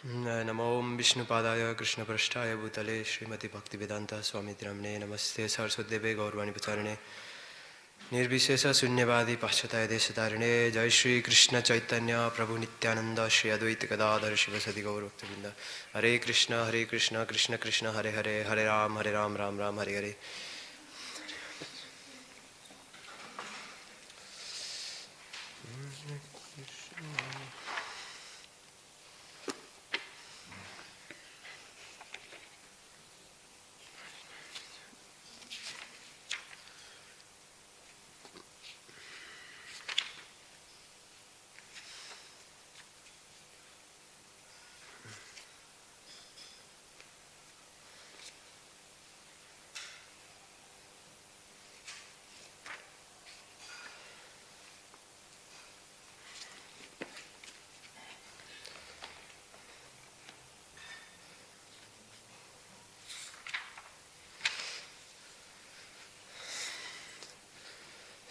नमो विष्णुपादाय कृष्णपृष्ठाय भूतले श्रीमती भक्तिवेदांत स्वामी नामने नमस्ते सरस्वतीदेवे गौरवाणी प्रचारिणे निर्विशेष शून्यवादी पाश्चात्य देशतारिणे जय श्री कृष्ण चैतन्य प्रभु नित्यानंद श्री अद्वैत गदाधर शिवसदि गौरभक्तवृंद हरे Krishna Krishna Krishna Hare Hare Hare Ram Ram Ram Hare Hare.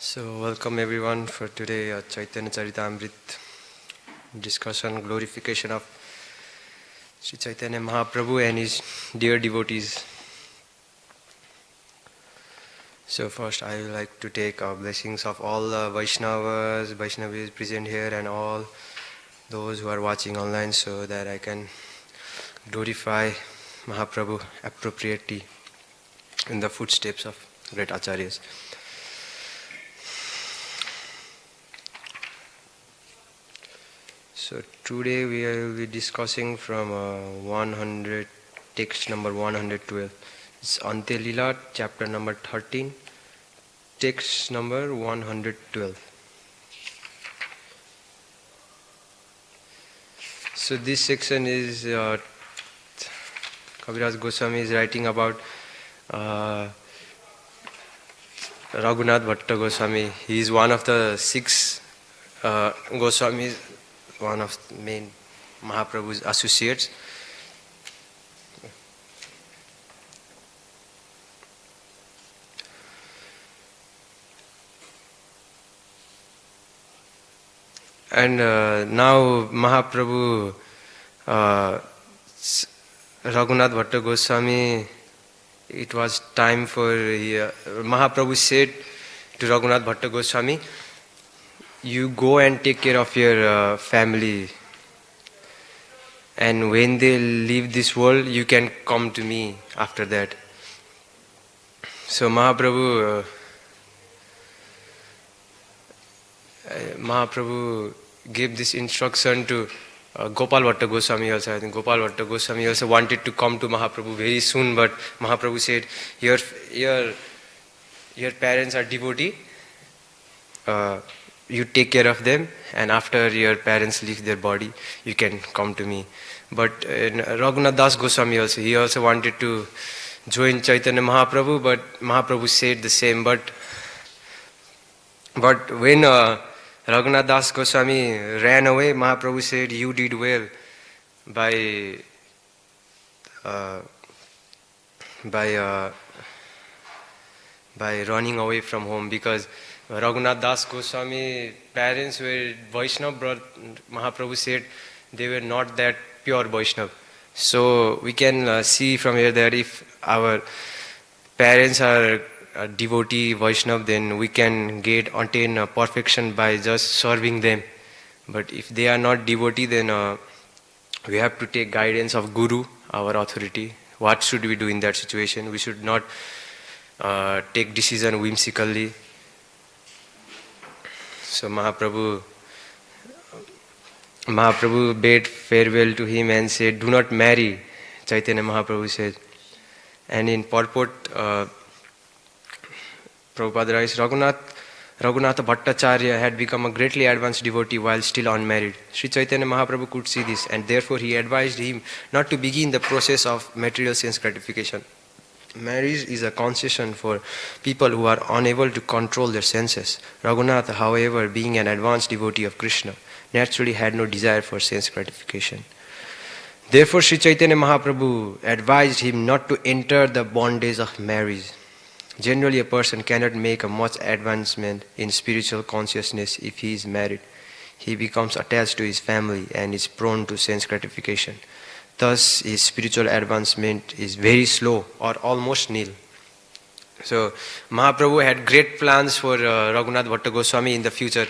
So welcome everyone for today Chaitanya Charitamrita discussion, glorification of Sri Chaitanya Mahaprabhu and his dear devotees. So first I would like to take blessings of all Vaishnavis present here and all those who are watching online so that I can glorify Mahaprabhu appropriately in the footsteps of great Acharyas. So today we will be discussing from 100 text number 112. It's Ante Lila chapter number 13, text number 112. So this section is Kaviraj Goswami is writing about Raghunath Bhatta Goswami. He is one of the 6 Goswamis, one of the main Mahaprabhu's associates. And now Mahaprabhu, Raghunath Bhatta Goswami, it was time for, Mahaprabhu said to Raghunath Bhatta Goswami, you go and take care of your family, and when they leave this world, you can come to me after that. So Mahaprabhu gave this instruction to Gopal Bhatta Goswami also. I think Gopal Bhatta Goswami also wanted to come to Mahaprabhu very soon, but Mahaprabhu said, your parents are devotee, you take care of them, and after your parents leave their body, you can come to me. But Raghunath Das Goswami also, he also wanted to join Chaitanya Mahaprabhu, but Mahaprabhu said the same. But when Raghunath Das Goswami ran away, Mahaprabhu said, you did well by running away from home, because Raghunath Das Goswami parents were Vaishnav, but Mahaprabhu said they were not that pure Vaishnav. So we can see from here that if our parents are a devotee Vaishnav, then we can attain perfection by just serving them. But if they are not devotee, then we have to take guidance of Guru, our authority. What should we do in that situation? We should not take decision whimsically. So Mahaprabhu bade farewell to him and said, do not marry, Chaitanya Mahaprabhu said. And in purport, Prabhupada writes, Raghunatha Bhattacharya had become a greatly advanced devotee while still unmarried. Sri Chaitanya Mahaprabhu could see this, and therefore he advised him not to begin the process of material sense gratification. Marriage is a concession for people who are unable to control their senses. Raghunatha, however, being an advanced devotee of Krishna, naturally had no desire for sense gratification. Therefore, Sri Chaitanya Mahaprabhu advised him not to enter the bondage of marriage. Generally, a person cannot make a much advancement in spiritual consciousness if he is married. he becomes attached to his family and is prone to sense gratification. Thus, his spiritual advancement is very slow or almost nil. So, Mahaprabhu had great plans for Raghunath Bhatta Goswami in the future.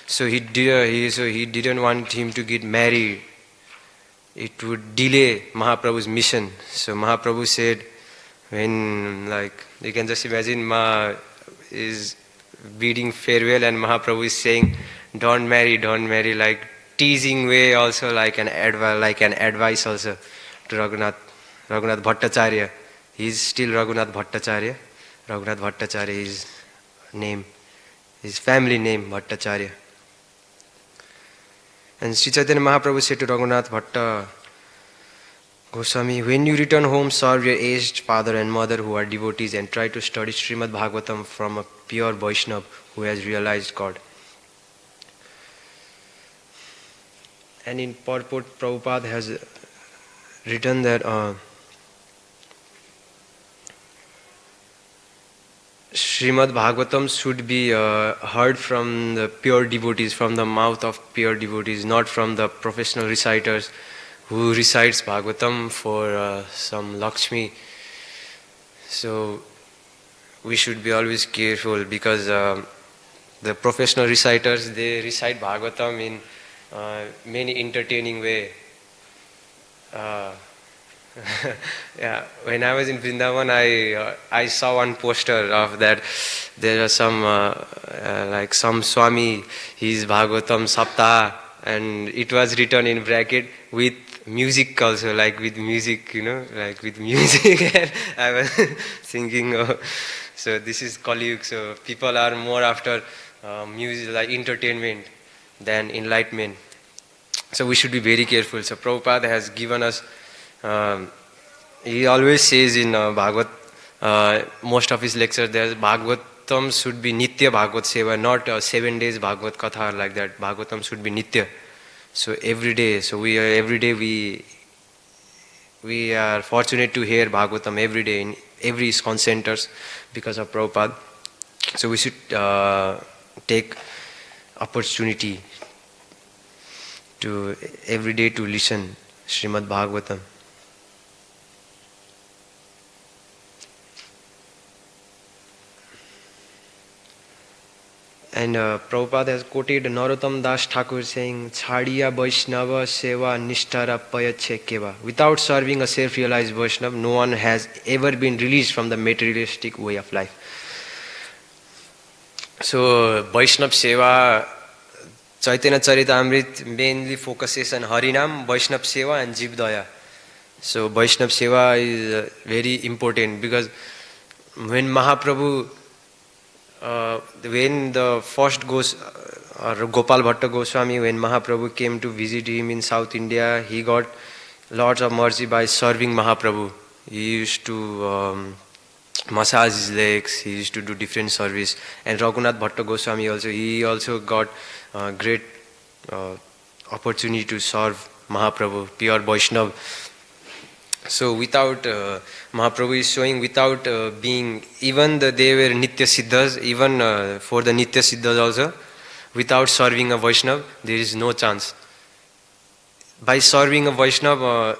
So he didn't want him to get married. It would delay Mahaprabhu's mission. So Mahaprabhu said, when, like, you can just imagine Ma is bidding farewell and Mahaprabhu is saying, don't marry, like teasing way also, like an advice also to Raghunath Bhattacharya. He is still Raghunath Bhattacharya. Raghunath Bhattacharya is name, his family name Bhattacharya. And Sri Chaitanya Mahaprabhu said to Raghunath Bhatta Goswami, when you return home, serve your aged father and mother who are devotees and try to study Srimad Bhagavatam from a pure Vaishnava who has realized God. And in purport, Prabhupada has written that Srimad Bhagavatam should be heard from the pure devotees, from the mouth of pure devotees, not from the professional reciters who recites Bhagavatam for some Lakshmi. So we should be always careful because the professional reciters, they recite Bhagavatam in many entertaining way. Yeah, when I was in Vrindavan, I saw one poster of that. There are some like some Swami, his Bhagavatam Saptah, and it was written in bracket with music also, like with music, like with music. And I was thinking, so this is Kali Yuga, so people are more after music, like entertainment, than enlightenment. So we should be very careful. So Prabhupada has given us. He always says in Bhagavad, most of his lectures, there's Bhagavatam should be Nitya Bhagavad Seva, not 7 days Bhagavad Katha like that. Bhagavatam should be Nitya. So every day, every day we are fortunate to hear Bhagavatam every day in every ISKCON centers because of Prabhupada. So we should take opportunity to every day to listen Srimad Bhagavatam. And Prabhupada has quoted Narottam Das Thakur saying, Chhadiya Vaishnava Seva Nishtara Payache Keva. Without serving a self-realized Vaishnava, no one has ever been released from the materialistic way of life. So, Vaishnava Seva, Chaitanya Charitamrita mainly focuses on Harinam, Vaishnava Seva and Jivdaya. So, Vaishnava Seva is very important because when Mahaprabhu when the first Gopal Bhatta Goswami, when Mahaprabhu came to visit him in South India, he got lots of mercy by serving Mahaprabhu. He used to massage his legs, he used to do different service. And Raghunath Bhatta Goswami also, he also got great opportunity to serve Mahaprabhu, pure Vaishnava. So without, Mahaprabhu is showing without being, even they were Nitya Siddhas, even for the Nitya Siddhas also, without serving a Vaishnava, there is no chance. By serving a Vaishnava,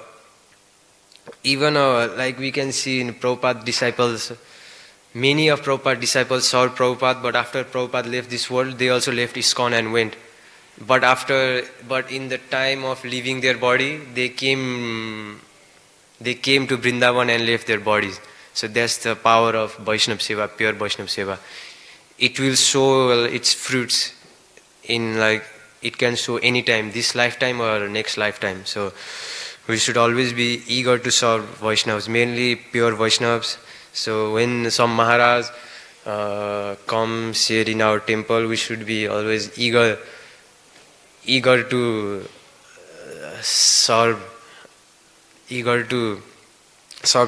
even like we can see in Prabhupada disciples, many of Prabhupada disciples served Prabhupada, but after Prabhupada left this world, they also left ISKCON and went. But in the time of leaving their body, they came to Vrindavan and left their bodies. So that's the power of Vaishnava Seva, pure Vaishnava Seva. It will show its fruits in it can show any time, this lifetime or next lifetime. So we should always be eager to serve Vaishnavas, mainly pure Vaishnavas. So when some Maharaj comes here in our temple, we should be always eager to serve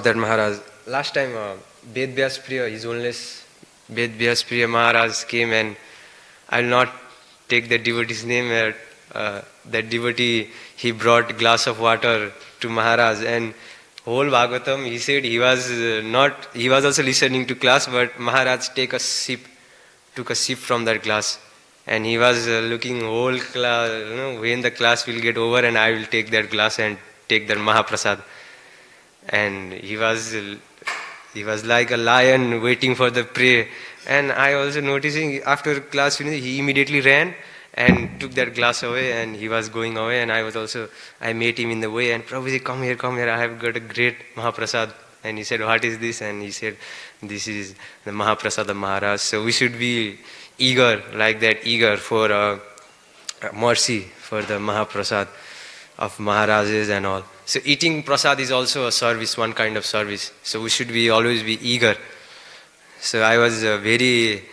that Maharaj. Last time Ved Vyas Priya, His Holiness Ved Vyas Priya Maharaj came, and I will not take the devotee's name. That devotee, he brought glass of water to Maharaj, and whole Bhagavatam, he said he was also listening to class, but Maharaj took a sip from that glass. And he was looking whole class, when the class will get over and I will take that glass and take that Mahaprasad. And he was like a lion waiting for the prey. And I also noticing after class finish, he immediately ran and took that glass away, and he was going away. And I met him in the way, and Prabhuji, come here, I have got a great Mahaprasad. And he said, what is this? And he said, this is the Mahaprasad of Maharaj. So we should be eager like that, eager for mercy, for the Mahaprasad of Maharajas and all. So eating prasad is also a service, one kind of service. So we should be always be eager. So I was very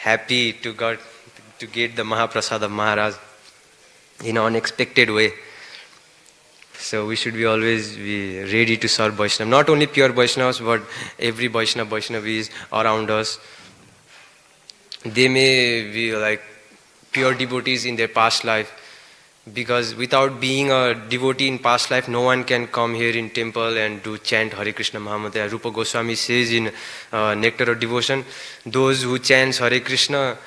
happy to get the Mahaprasad of Maharaj in an unexpected way. So we should be always be ready to serve Vaishnava. Not only pure Vaishnavas, but every Vaishnavis around us. They may be like pure devotees in their past life. Because without being a devotee in past life, no one can come here in temple and do chant Hare Krishna Mahamantra. Rupa Goswami says in Nectar of Devotion, those who chant Hare Krishna,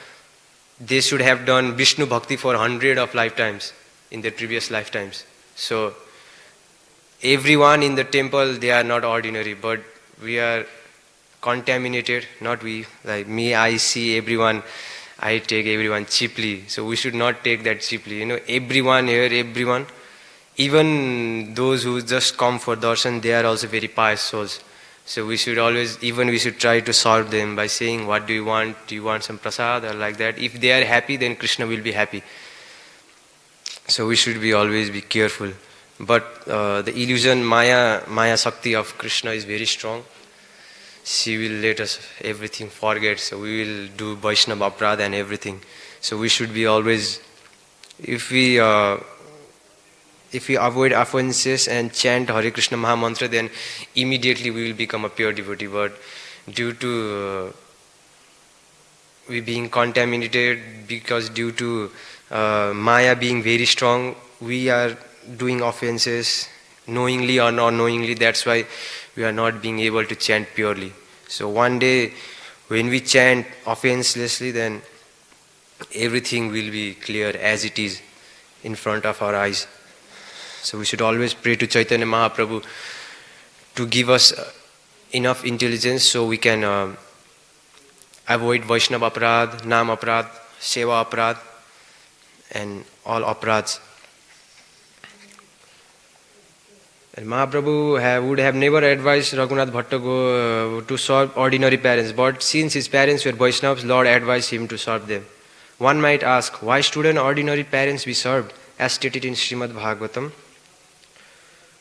they should have done Vishnu Bhakti for 100 of lifetimes, in their previous lifetimes. So, everyone in the temple, they are not ordinary, but we are contaminated, not we, like me, I see everyone, I take everyone cheaply. So we should not take that cheaply. Everyone here, even those who just come for darshan, they are also very pious souls. So we should try to serve them by saying, what do you want? Do you want some prasad or like that? If they are happy, then Krishna will be happy. So we should always be careful. But the illusion, Maya Shakti of Krishna is very strong. She will let us everything forget. So we will do Vaishnava Aparadha and everything. So we should be always, if we avoid offenses and chant Hare Krishna Mahamantra, then immediately we will become a pure devotee. But due to we being contaminated, because due to Maya being very strong, we are doing offenses knowingly or not knowingly. That's why we are not being able to chant purely. So one day when we chant offenselessly, then everything will be clear as it is in front of our eyes. So we should always pray to Chaitanya Mahaprabhu to give us enough intelligence so we can avoid Vaishnava Aparadha, Nam Aparadha, Seva Aparadha and all Aparadhas. And Mahaprabhu would have never advised Raghunath Bhatta to serve ordinary parents, but since his parents were Vaishnavas, Lord advised him to serve them. One might ask, why shouldn't ordinary parents be served? As stated in Srimad Bhagavatam,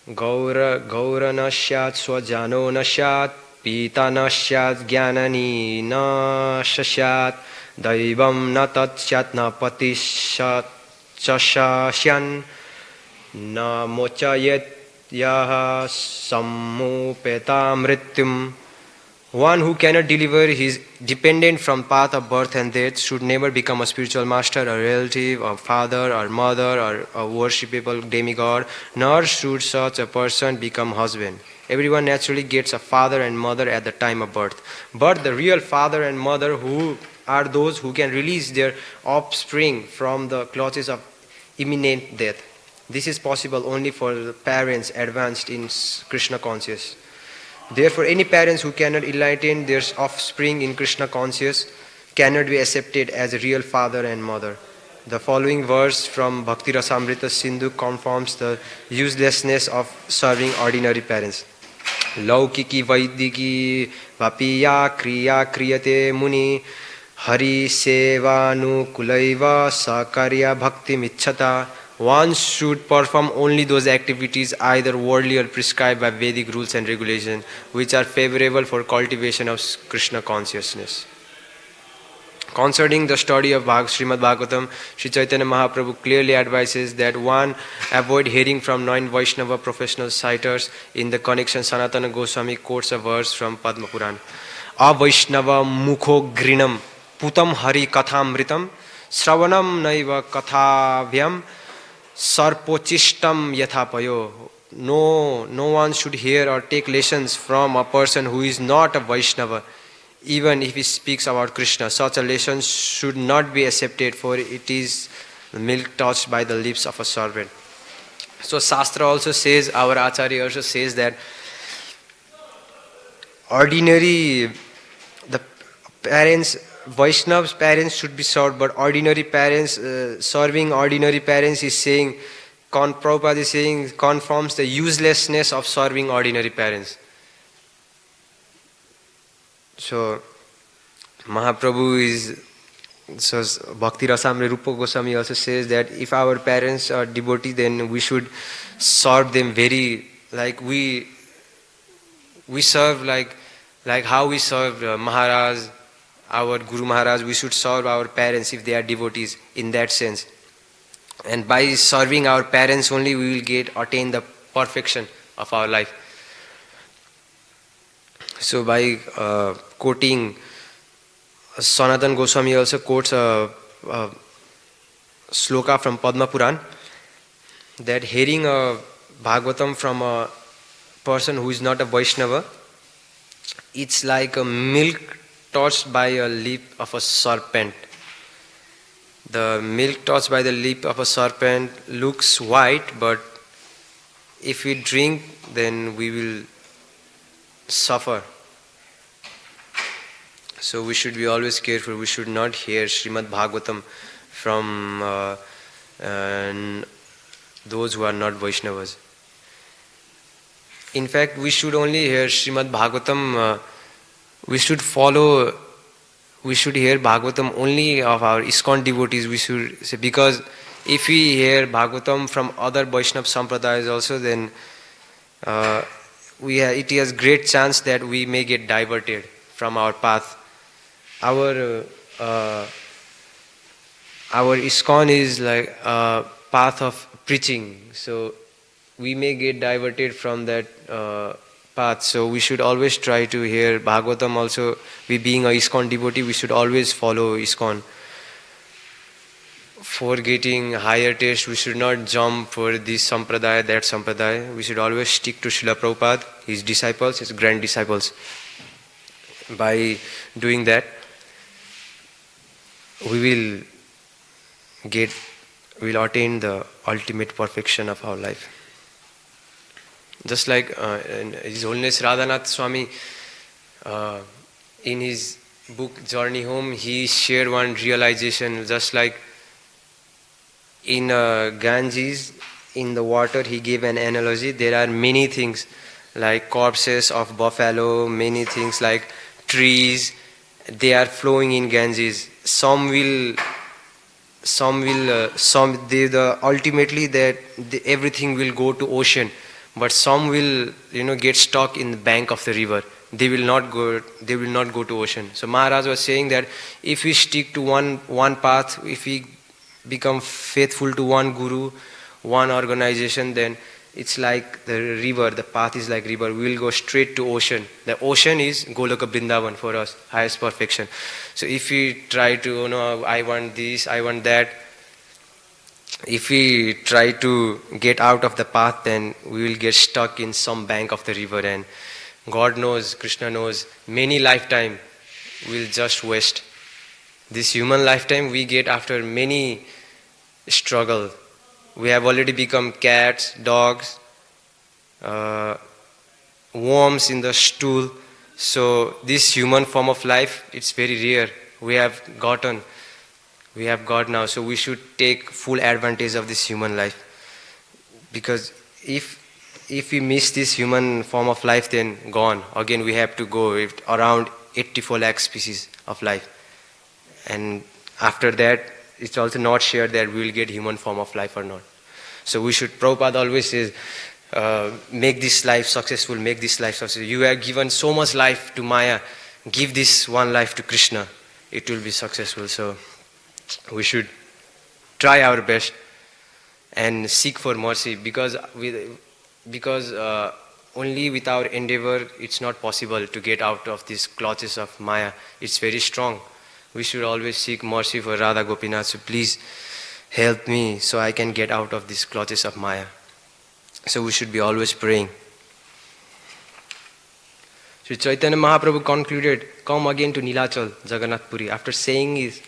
Gaura nasyat swajano nasyat, pita nasyat jnanani na shasyat, daivam na tatsyat na patisyat chashasyan, na mochayet yaha sammupeta mrityum. One who cannot deliver his dependent from path of birth and death should never become a spiritual master, a relative, a father or mother, or a worshipable demigod, nor should such a person become husband. Everyone naturally gets a father and mother at the time of birth. But the real father and mother who are those who can release their offspring from the clutches of imminent death. This is possible only for the parents advanced in Krishna consciousness. Therefore, any parents who cannot enlighten their offspring in Krishna consciousness cannot be accepted as a real father and mother. The following verse from Bhakti Rasamrita Sindhu confirms the uselessness of serving ordinary parents. Laukiki Vaidiki Vapiya Kriya Kriyate Muni Hari Sevanu Kulaiva Sakarya Bhakti Michhata. One should perform only those activities either worldly or prescribed by Vedic rules and regulations which are favorable for cultivation of Krishna consciousness. Concerning the study of Srimad Bhagavatam, Sri Chaitanya Mahaprabhu clearly advises that one avoid hearing from non-Vaishnava professional citers. In the connection, Sanatana Goswami quotes a verse from Padma Puran. Avaishnava mukho grinam putam hari kathamritam sravanam naiva kathavyam sarpochistam yathapayo. No one should hear or take lessons from a person who is not a Vaishnava. even if he speaks about Krishna, such a lesson should not be accepted, for it is milk touched by the lips of a serpent. So Shastra also says, our Acharya also says that ordinary, the parents, Vaishnav's parents should be served, but ordinary parents, serving ordinary parents is saying, Prabhupada is saying, confirms the uselessness of serving ordinary parents. So Mahaprabhu is, so Bhakti Rasamrita Rupa Goswami also says that if our parents are devotees, then we should serve them very, like we serve like how we serve Maharaj, our Guru Maharaj, we should serve our parents if they are devotees in that sense. And by serving our parents only we will attain the perfection of our life. So by quoting, Sanatan Goswami also quotes a sloka from Padma Puran, that hearing a Bhagavatam from a person who is not a Vaishnava, it's like a milk touched by a lip of a serpent. The milk touched by the lip of a serpent looks white, but if we drink, then we will suffer. So we should be always careful. We should not hear Srimad Bhagavatam from those who are not Vaishnavas. In fact, we should only hear Srimad Bhagavatam, we should hear Bhagavatam only of our ISKCON devotees, we should say, because if we hear Bhagavatam from other Vaishnava Sampradayas also, then it has great chance that we may get diverted from our path. Our ISKCON is like a path of preaching, so we may get diverted from that path. So we should always try to hear Bhagavatam also. We being a ISKCON devotee, we should always follow ISKCON. For getting higher taste, we should not jump for this sampradaya, that sampradaya. We should always stick to Srila Prabhupada, his disciples, his grand disciples. By doing that, we will attain the ultimate perfection of our life. Just like His Holiness Radhanath Swami, in his book Journey Home, he shared one realization, just like in Ganges, in the water, he gave an analogy. There are many things like corpses of buffalo, many things like trees, they are flowing in Ganges. Ultimately that everything will go to ocean, but some will get stuck in the bank of the river. They will not go to ocean. So Maharaj was saying that if we stick to one path, if we become faithful to one guru, one organization, then it's like the river, the path is like river. We will go straight to ocean. The ocean is Goloka Vrindavan for us, highest perfection. So if we try to, I want this, I want that, if we try to get out of the path, then we will get stuck in some bank of the river, and God knows, Krishna knows, many lifetime will just waste. This human lifetime we get after many struggle. We have already become cats, dogs, worms in the stool. So this human form of life, it's very rare. We have got now. So we should take full advantage of this human life. Because if we miss this human form of life, then gone. Again we have to go with around 84 lakh species of life. And after that, it's also not sure that we will get human form of life or not. So we should, Prabhupada always says, make this life successful, make this life successful. You have given so much life to Maya, give this one life to Krishna, it will be successful. So we should try our best and seek for mercy, because only with our endeavor it's not possible to get out of these clutches of Maya. It's very strong. We should always seek mercy for Radha Gopinath. So please help me so I can get out of these clutches of Maya. So we should be always praying. Sri Chaitanya Mahaprabhu concluded, "Come again to Nilachal, Jagannath Puri." After saying his,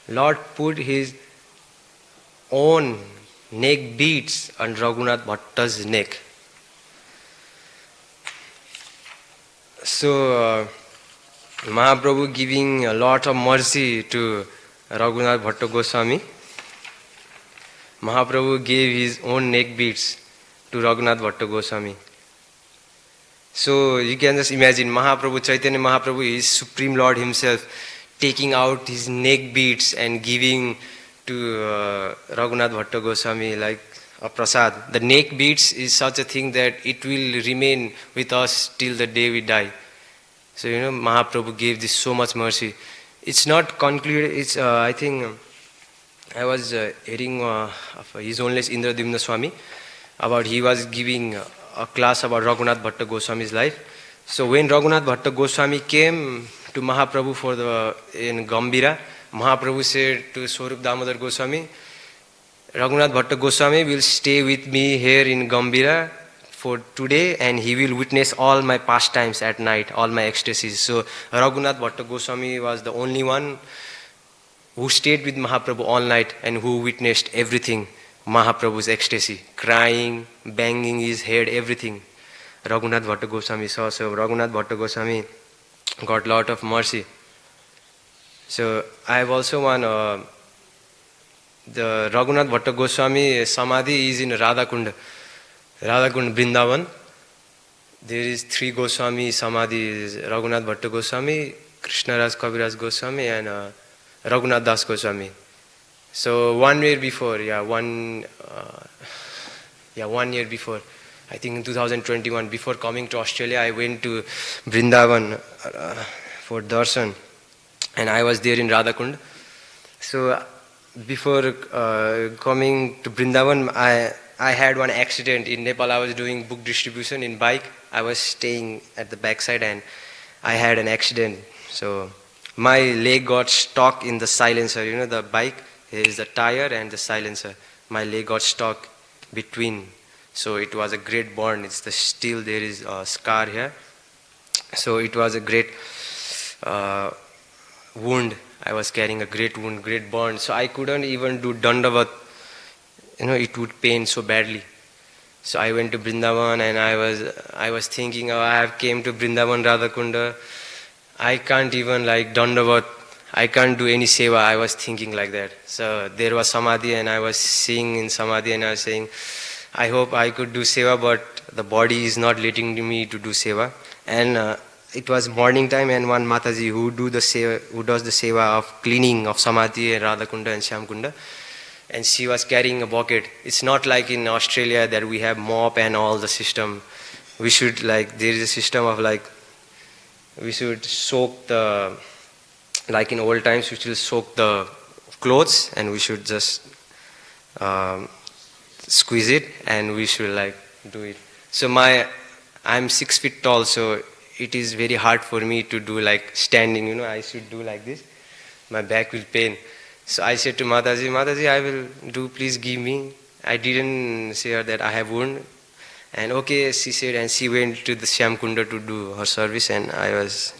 Lord put his own neck beads on Raghunath Bhatta's neck. So Mahaprabhu giving a lot of mercy to Raghunath Bhatta Goswami. Mahaprabhu gave his own neck beads to Raghunath Bhatta Goswami. So you can just imagine Mahaprabhu, Chaitanya Mahaprabhu is Supreme Lord himself, taking out his neck beads and giving to Raghunath Bhatta Goswami like a prasad. The neck beads is such a thing that it will remain with us till the day we die. So Mahaprabhu gave this so much mercy. It's not concluded. It's I think I was hearing of His Holiness Indradimna Swami about he was giving a class about Raghunath Bhatta Goswami's life. So when Raghunath Bhatta Goswami came to Mahaprabhu in Gambhira, Mahaprabhu said to Swarup Damodar Goswami, Raghunath Bhatta Goswami will stay with me here in Gambhira for today and he will witness all my pastimes at night, all my ecstasies. So Raghunath Bhatta Goswami was the only one who stayed with Mahaprabhu all night and who witnessed everything. Mahaprabhu's ecstasy, crying, banging his head, everything. Raghunath Bhatta Goswami saw. So Raghunath Bhatta Goswami got lot of mercy. So I have also one, the Raghunath Bhatta Goswami Samadhi is in Radhakund Vrindavan. There is 3 Goswami Samadhi, Raghunath Bhatta Goswami, Krishnaraj Kaviraj Goswami and Raghunath Das Goswami. So 1 year before, 1 year before, I think in 2021, before coming to Australia, I went to Vrindavan for darshan, and I was there in Radhakund. So before coming to Vrindavan, I had one accident in Nepal. I was doing book distribution in bike. I was staying at the backside and I had an accident. So my leg got stuck in the silencer, the bike. Here is the tire and the silencer. My leg got stuck between. So it was a great burn. It's still there is a scar here. So it was a great wound. I was carrying a great wound, great burn. So I couldn't even do Dandavat. It would pain so badly. So I went to Vrindavan and I was thinking, I have came to Vrindavan Radhakunda. I can't even like Dandavat. I can't do any seva. I was thinking like that. So there was Samadhi and I was seeing in Samadhi and I was saying, I hope I could do seva, but the body is not letting me to do seva. And it was morning time and one Mataji who does the seva of cleaning of Samadhi and Radhakunda and Shyamkunda. And she was carrying a bucket. It's not like in Australia that we have mop and all the system. We should there is a system of we should soak like in old times, we should soak the clothes and we should just squeeze it and we should do it. So I'm 6 feet tall, so it is very hard for me to do standing, I should do like this. My back will pain. So I said to Mataji, I will do, please give me. I didn't say her that I have wound. And okay, she said, and she went to the Shyamkunda to do her service, and I was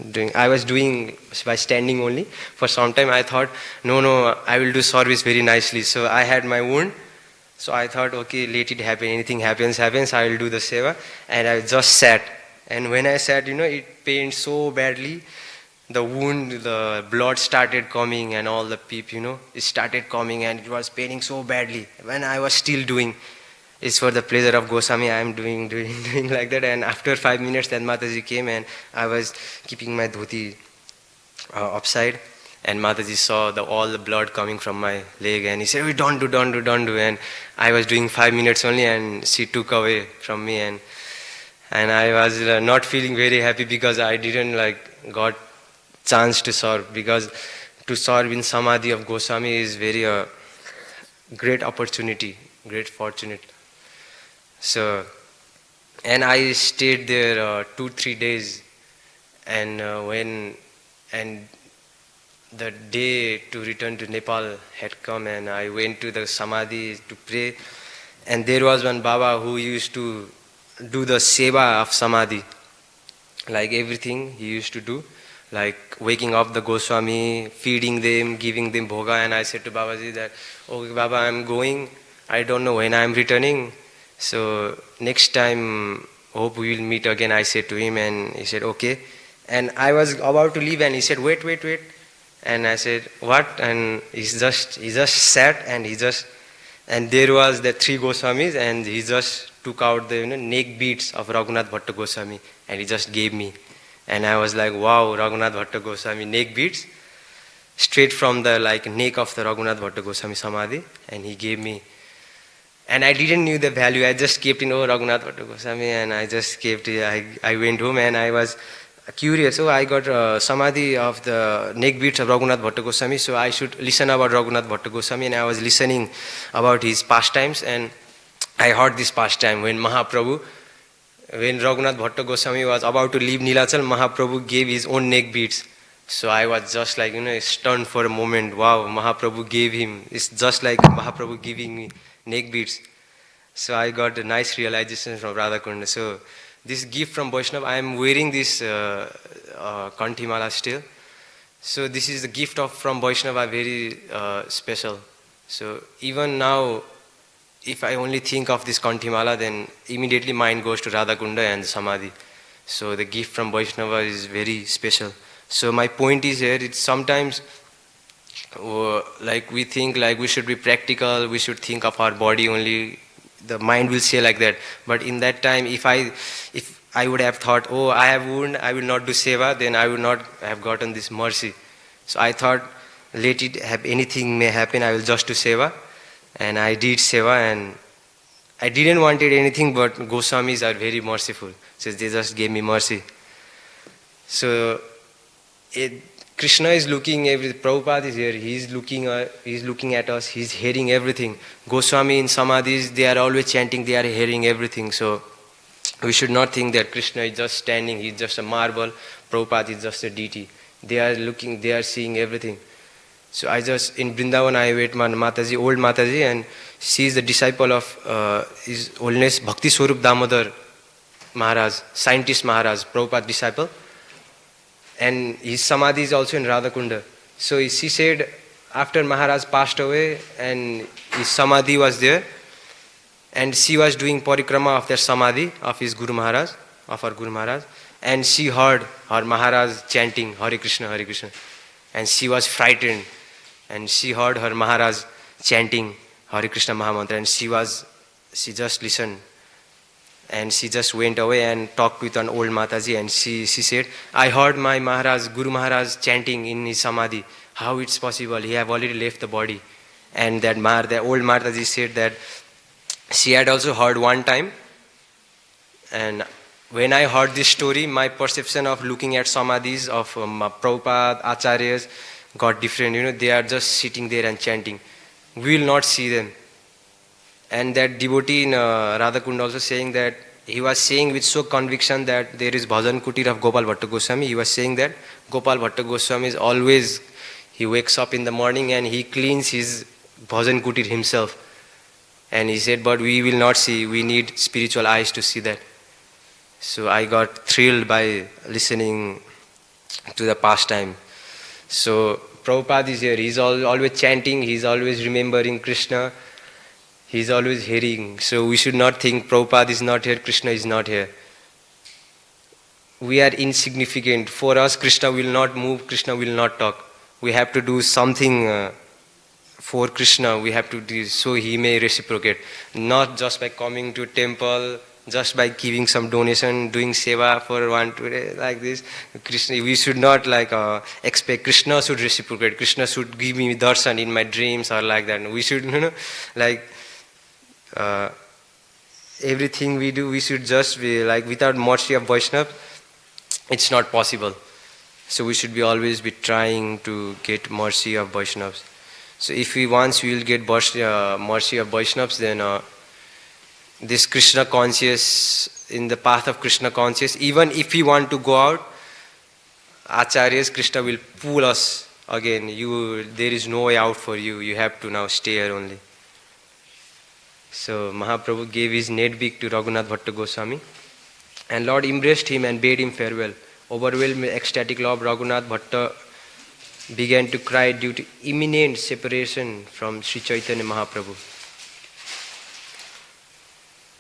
doing by standing only. For some time I thought, no, I will do service very nicely. So I had my wound, so I thought, okay, let it happen, anything happens, I will do the seva. And I just sat, and when I sat, it pained so badly. The wound, the blood started coming and all the peep, it started coming and it was paining so badly. When I was still doing, it's for the pleasure of Goswami, I am doing like that. And after 5 minutes, then Mataji came and I was keeping my dhoti upside. And Mataji saw all the blood coming from my leg and he said, "Oh, don't do. And I was doing 5 minutes only and she took away from me. And I was not feeling very happy because I didn't got chance to serve. Because to serve in Samadhi of Goswami is very great opportunity, great fortunate. So, and I stayed there 2-3 days, and the day to return to Nepal had come, and I went to the Samadhi to pray, and there was one Baba who used to do the seva of Samadhi. like everything he used to do, like waking up the Goswami, feeding them, giving them bhoga. And I said to Babaji that, okay Baba, I'm going, I don't know when I'm returning, so next time hope we will meet again, I said to him. And he said okay. And I was about to leave and he said wait, wait, wait. And I said what? And he just sat and and there was the three Goswamis, and he just took out the neck beads of Raghunath Bhatta Goswami and he just gave me. And I was like, wow, Raghunath Bhatta Goswami neck beads, straight from the like neck of the Raghunath Bhatta Goswami Samadhi, and he gave me. And I didn't knew the value, I just kept in, oh, Raghunath Bhatta Goswami, and I just kept it. I went home and I was curious, so I got Samadhi of the neck beads of Raghunath Bhatta Goswami, so I should listen about Raghunath Bhatta Goswami. And I was listening about his pastimes, and I heard this pastime when Mahaprabhu, when Raghunath Bhatta Goswami was about to leave Nilachal, Mahaprabhu gave his own neck beads. So I was just like, stunned for a moment. Wow, Mahaprabhu gave him. It's just like Mahaprabhu giving me neck beads. So I got a nice realization from Radhakunda. So this gift from Vaishnava, I am wearing this Kanthi Mala still. So this is the gift from Vaishnava, very special. So even now, if I only think of this Kanthi Mala, then immediately mind goes to Radhakunda and Samadhi. So the gift from Vaishnava is very special. So my point is here, it's sometimes like we think like we should be practical, we should think of our body only, the mind will say like that. But in that time, if I would have thought, oh, I have wound, I will not do seva, then I would not have gotten this mercy. So I thought, let it have, anything may happen, I will just do seva. And I did seva, and I didn't wanted anything, but Goswamis are very merciful. So they just gave me mercy. So Krishna is looking, Prabhupada is here, he's looking at us, he's hearing everything. Goswami in Samadhis, they are always chanting, they are hearing everything. So we should not think that Krishna is just standing, he's just a marble, Prabhupada is just a deity. They are looking, they are seeing everything. So in Vrindavan I met Mataji, old Mataji, and she is the disciple of His Holiness Bhakti Swarup Damodar Maharaj, scientist Maharaj, Prabhupada disciple. And his Samadhi is also in Radhakunda. So she said, after Maharaj passed away and his Samadhi was there, and she was doing parikrama of their Samadhi of his Guru Maharaj, of our Guru Maharaj, and she heard her Maharaj chanting Hare Krishna, Hare Krishna. And she was frightened. And she heard her Maharaj chanting Hare Krishna Mahamantra, and she just listened. And she just went away and talked with an old Mataji, and she said, I heard my Maharaj, Guru Maharaj chanting in his Samadhi. How it's possible? He have already left the body. And that old Mataji said that she had also heard one time. And when I heard this story, my perception of looking at Samadhis of Prabhupada, Acharyas, got different. They are just sitting there and chanting. We will not see them. And that devotee in Radhakund also saying that, he was saying with so conviction that there is Bhajan Kutir of Gopal Bhatta Goswami. He was saying that Gopal Bhatta Goswami is always, he wakes up in the morning and he cleans his Bhajan Kutir himself. And he said, but we will not see, we need spiritual eyes to see that. So I got thrilled by listening to the pastime. So Prabhupada is here, he's always chanting, he's always remembering Krishna, he's always hearing. So we should not think Prabhupada is not here, Krishna is not here. We are insignificant. For us, Krishna will not move, Krishna will not talk. We have to do something for Krishna, we have to do so he may reciprocate. Not just by coming to temple, just by giving some donation, doing seva for 1 2 days like this. Krishna, we should not expect Krishna should reciprocate. Krishna should give me darshan in my dreams or like that. We should, everything we do, we should just be like, without mercy of Vaishnava, it's not possible. So we should be always be trying to get mercy of Vaishnavas. So if we once we will get mercy of Vaishnavas, then this Krishna conscious, in the path of Krishna conscious, even if we want to go out, Acharyas, Krishna will pull us again. There is no way out for you. You have to now stay here only. So Mahaprabhu gave his net beak to Raghunath Bhatta Goswami. And Lord embraced him and bade him farewell. Overwhelmed with ecstatic love, Raghunath Bhatta began to cry due to imminent separation from Sri Chaitanya Mahaprabhu.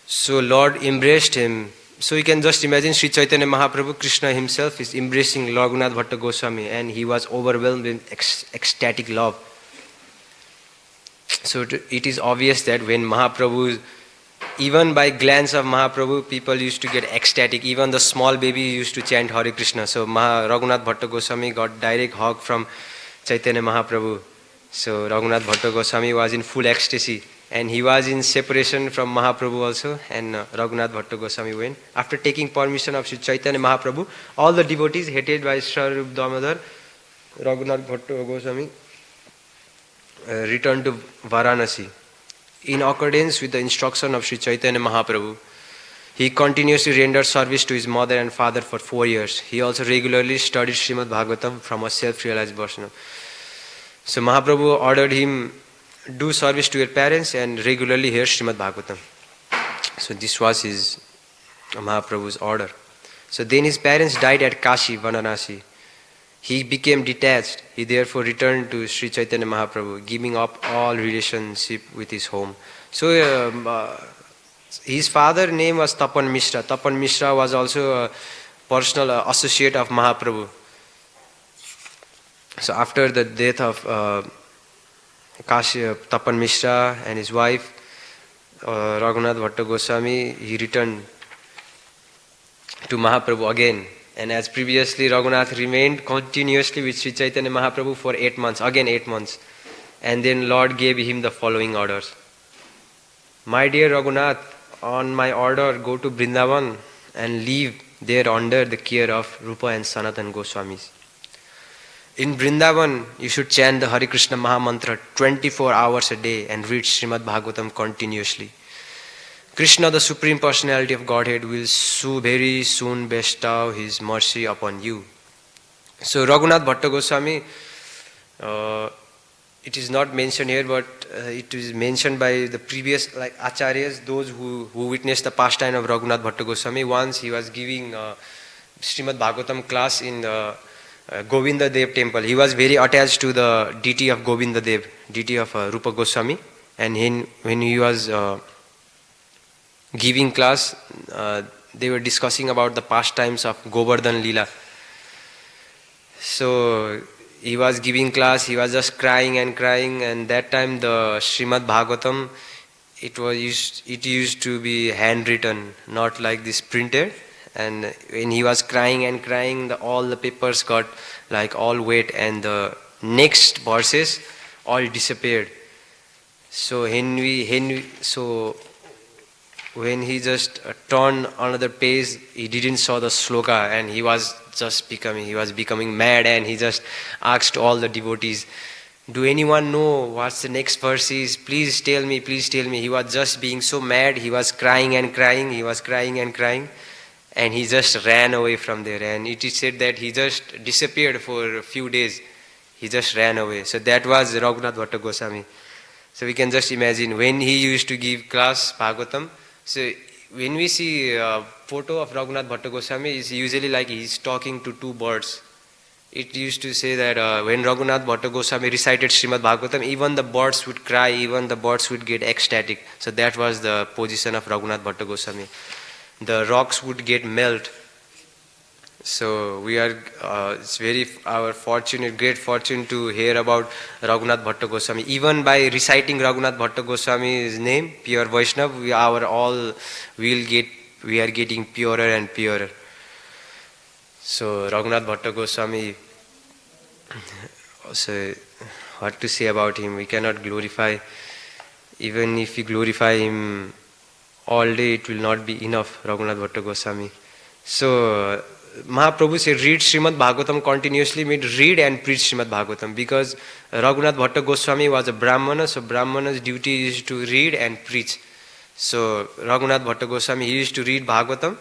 So Lord embraced him. So you can just imagine Sri Chaitanya Mahaprabhu, Krishna himself is embracing Raghunath Bhatta Goswami, and he was overwhelmed with ecstatic love. So it is obvious that when Mahaprabhu, even by glance of Mahaprabhu, people used to get ecstatic. Even the small baby used to chant Hare Krishna. So Raghunath Bhatta Goswami got direct hug from Chaitanya Mahaprabhu. So Raghunath Bhatta Goswami was in full ecstasy. And he was in separation from Mahaprabhu also. And Raghunath Bhatta Goswami went. After taking permission of Sri Chaitanya Mahaprabhu, all the devotees headed by Swarup Damodar, Raghunath Bhatta Goswami returned to Varanasi. In accordance with the instruction of Sri Chaitanya Mahaprabhu, he continuously rendered service to his mother and father for 4 years. He also regularly studied Srimad Bhagavatam from a self-realized Vaishnava. So Mahaprabhu ordered him, do service to your parents and regularly hear Srimad Bhagavatam. So this was his Mahaprabhu's order. So then his parents died at Kashi, Varanasi. He became detached. He therefore returned to Sri Chaitanya Mahaprabhu, giving up all relationship with his home. So his father's name was Tapan Mishra. Tapan Mishra was also a personal associate of Mahaprabhu. So after the death of Tapan Mishra and his wife, Raghunath Bhatta Goswami, he returned to Mahaprabhu again. And as previously, Raghunath remained continuously with Sri Chaitanya Mahaprabhu for 8 months, again 8 months. And then Lord gave him the following orders. My dear Raghunath, on my order, go to Vrindavan and live there under the care of Rupa and Sanatan Goswamis. In Vrindavan, you should chant the Hare Krishna Mahamantra 24 hours a day and read Srimad Bhagavatam continuously. Krishna, the Supreme Personality of Godhead, will very soon bestow His mercy upon you. So Raghunath Bhatta Goswami, it is not mentioned here, but it is mentioned by the previous like acharyas, those who witnessed the pastime of Raghunath Bhatta Goswami. Once he was giving Srimad Bhagavatam class in the Govinda Dev temple. He was very attached to the deity of Govinda Dev, deity of Rupa Goswami. And when he was giving class, they were discussing about the pastimes of Govardhan Leela. So he was giving class, he was just crying, and that time the Srimad Bhagavatam, it used to be handwritten, not like this printed. And when he was crying, all the papers got like all wet, and the next verses all disappeared. So when he just turned another page, he didn't saw the sloka, and he was becoming mad, and he just asked all the devotees, do anyone know what's the next verse is? Please tell me. He was just being so mad, he was crying, and he just ran away from there. And it is said that he just disappeared for a few days. He just ran away. So that was Raghunath Bhatta Goswami. So we can just imagine when he used to give class Bhagavatam. So when we see a photo of Raghunath Bhatta Goswami, it's usually like he's talking to two birds. It used to say that when Raghunath Bhatta Goswami recited Srimad Bhagavatam, even the birds would cry, even the birds would get ecstatic. So that was the position of Raghunath Bhatta Goswami. The rocks would get melt. So we are, it's great fortune to hear about Raghunath Bhatta Goswami. Even by reciting Raghunath Bhatta Goswami's name, pure Vaishnav, we are getting purer and purer. So Raghunath Bhatta Goswami, so what to say about him? We cannot glorify. Even if we glorify him all day, it will not be enough, Raghunath Bhatta Goswami. So Mahaprabhu said, read Srimad Bhagavatam continuously, means read and preach Srimad Bhagavatam, because Raghunath Bhatta Goswami was a Brahmana, so Brahmana's duty is to read and preach. So Raghunath Bhatta Goswami, he used to read Bhagavatam,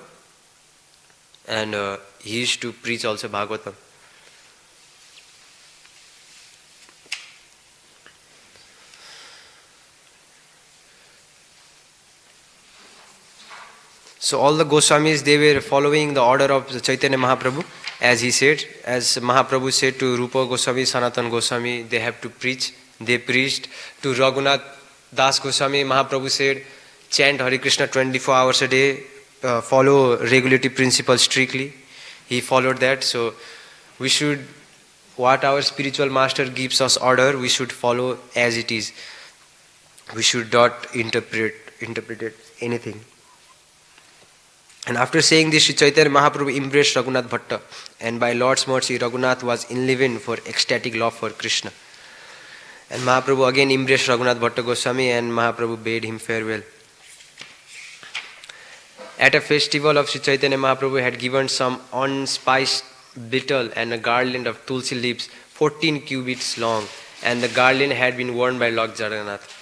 and he used to preach also Bhagavatam. So all the Goswamis, they were following the order of the Chaitanya Mahaprabhu, as he said, as Mahaprabhu said to Rupa Goswami, Sanatan Goswami, they have to preach. They preached. To Raghunath Das Goswami, Mahaprabhu said, chant Hare Krishna 24 hours a day, follow regulative principles strictly. He followed that. So we should, what our spiritual master gives us order, we should follow as it is. We should not interpret it anything. And after saying this, Sri Chaitanya Mahaprabhu embraced Raghunath Bhatta, and by Lord's mercy, Raghunath was enlivened for ecstatic love for Krishna. And Mahaprabhu again embraced Raghunath Bhatta Goswami, and Mahaprabhu bade him farewell. At a festival of Sri Chaitanya, Mahaprabhu had given some unspiced betel and a garland of tulsi leaves 14 cubits long, and the garland had been worn by Lord Jagannath.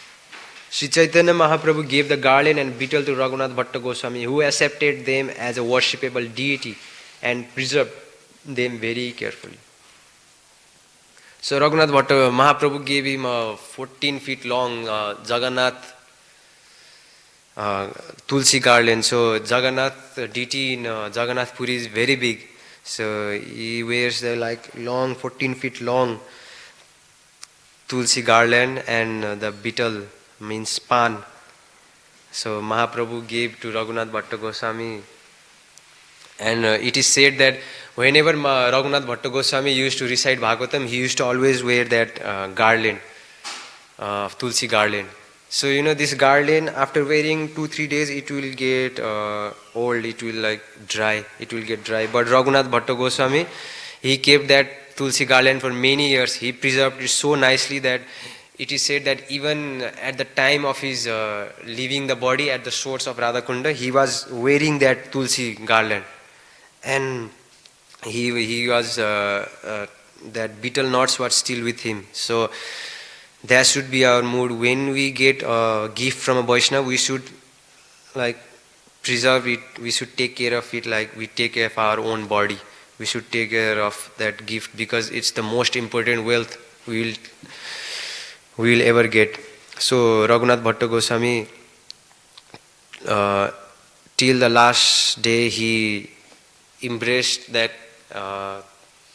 Sri Chaitanya Mahaprabhu gave the garland and betel to Raghunath Bhatta Goswami, who accepted them as a worshipable deity and preserved them very carefully. So Raghunath Bhatta Mahaprabhu gave him a 14 feet long Jagannath Tulsi garland. So Jagannath deity in Jagannath Puri is very big. So he wears the long 14 feet long Tulsi garland, and the betel means pan. So Mahaprabhu gave to Raghunath Bhatta Goswami, and it is said that whenever Raghunath Bhatta Goswami used to recite Bhagavatam, he used to always wear that garland, Tulsi garland. So this garland, after wearing 2-3 days, it will get old, it will dry, it will get dry. But Raghunath Bhatta Goswami, he kept that Tulsi garland for many years. He preserved it so nicely that it is said that even at the time of his leaving the body at the shores of Radhakunda, he was wearing that Tulsi garland. And he was, that betel knots were still with him. So that should be our mood. When we get a gift from a Vaishnava, we should preserve it, we should take care of it like we take care of our own body. We should take care of that gift because it's the most important wealth we will ever get. So Raghunath Bhatta Goswami, till the last day, he embraced that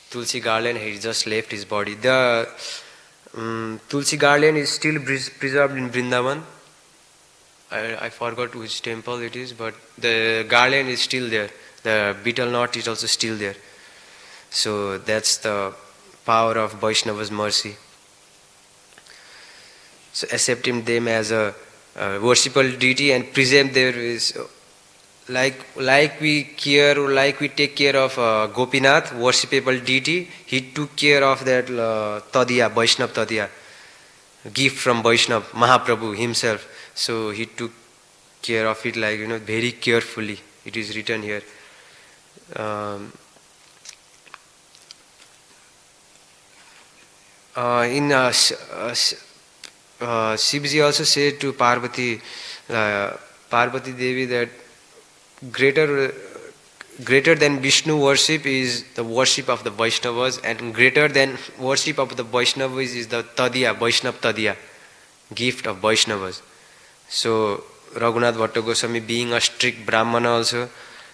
Tulsi garland. He just left his body. The Tulsi garland is still preserved in Vrindavan. I forgot which temple it is, but the garland is still there. The betel knot is also still there. So that's the power of Vaishnava's mercy. So accepting them as a worshipable deity and present there is like we care, or like we take care of Gopinath, worshipable deity. He took care of that Tadiya, Vaishnav Tadiya, gift from Vaishnav Mahaprabhu himself. So he took care of it very carefully. It is written here. Shivji also said to Parvati Devi that greater than Vishnu worship is the worship of the Vaishnavas, and greater than worship of the Vaishnavas is the Tadiya, Vaishnav Tadiya, gift of Vaishnavas. So Raghunath Bhatta Goswami, being a strict Brahmana also,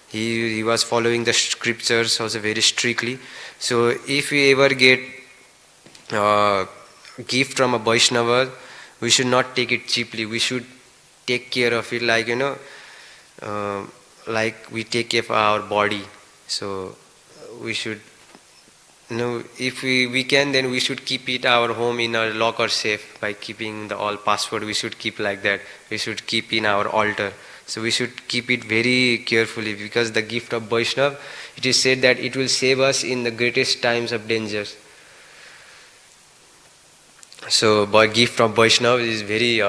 he was following the scriptures also very strictly. So if we ever get gift from a Vaishnava, we should not take it cheaply. We should take care of it like we take care of our body. So we should, if we can, then we should keep it our home in a locker safe by keeping the all password. We should keep like that. We should keep in our altar. So we should keep it very carefully, because the gift of Vaishnava, it is said that it will save us in the greatest times of dangers. So by gift of Vaishnava is very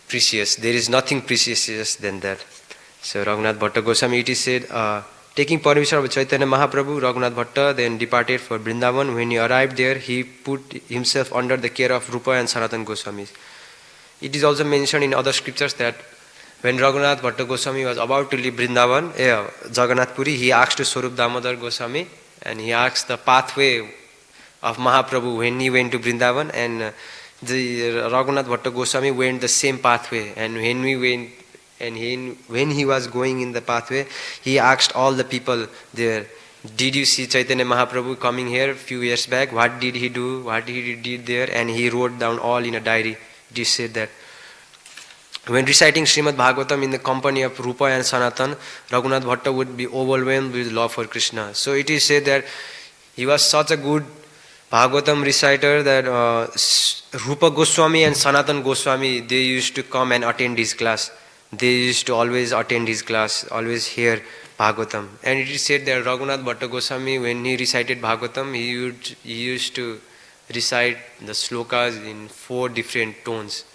precious. There is nothing precious than that. So Raghunath Bhatta Goswami, it is said, taking permission of Chaitanya Mahaprabhu, Raghunath Bhatta then departed for Vrindavan. When he arrived there, he put himself under the care of Rupa and Sanatan Goswamis. It is also mentioned in other scriptures that when Raghunath Bhatta Goswami was about to leave Vrindavan, Jagannath Puri, he asked to Swarup Damodar Goswami, and he asked the pathway of Mahaprabhu when he went to Vrindavan, and the Raghunath Bhatta Goswami went the same pathway, and when we went And when he was going in the pathway, he asked all the people there, did you see Chaitanya Mahaprabhu coming here a few years back? What did he do? What he did there? And he wrote down all in a diary. He said that when reciting Srimad Bhagavatam in the company of Rupa and Sanatan, Raghunath Bhatta would be overwhelmed with love for Krishna. So it is said that he was such a good Bhagavatam reciter that Rupa Goswami and Sanatan Goswami, they used to come and attend his class. They used to always attend his class, always hear Bhagavatam. And it is said that Raghunath Bhatta Goswami, when he recited Bhagavatam, he used to recite the slokas in 4 different tones.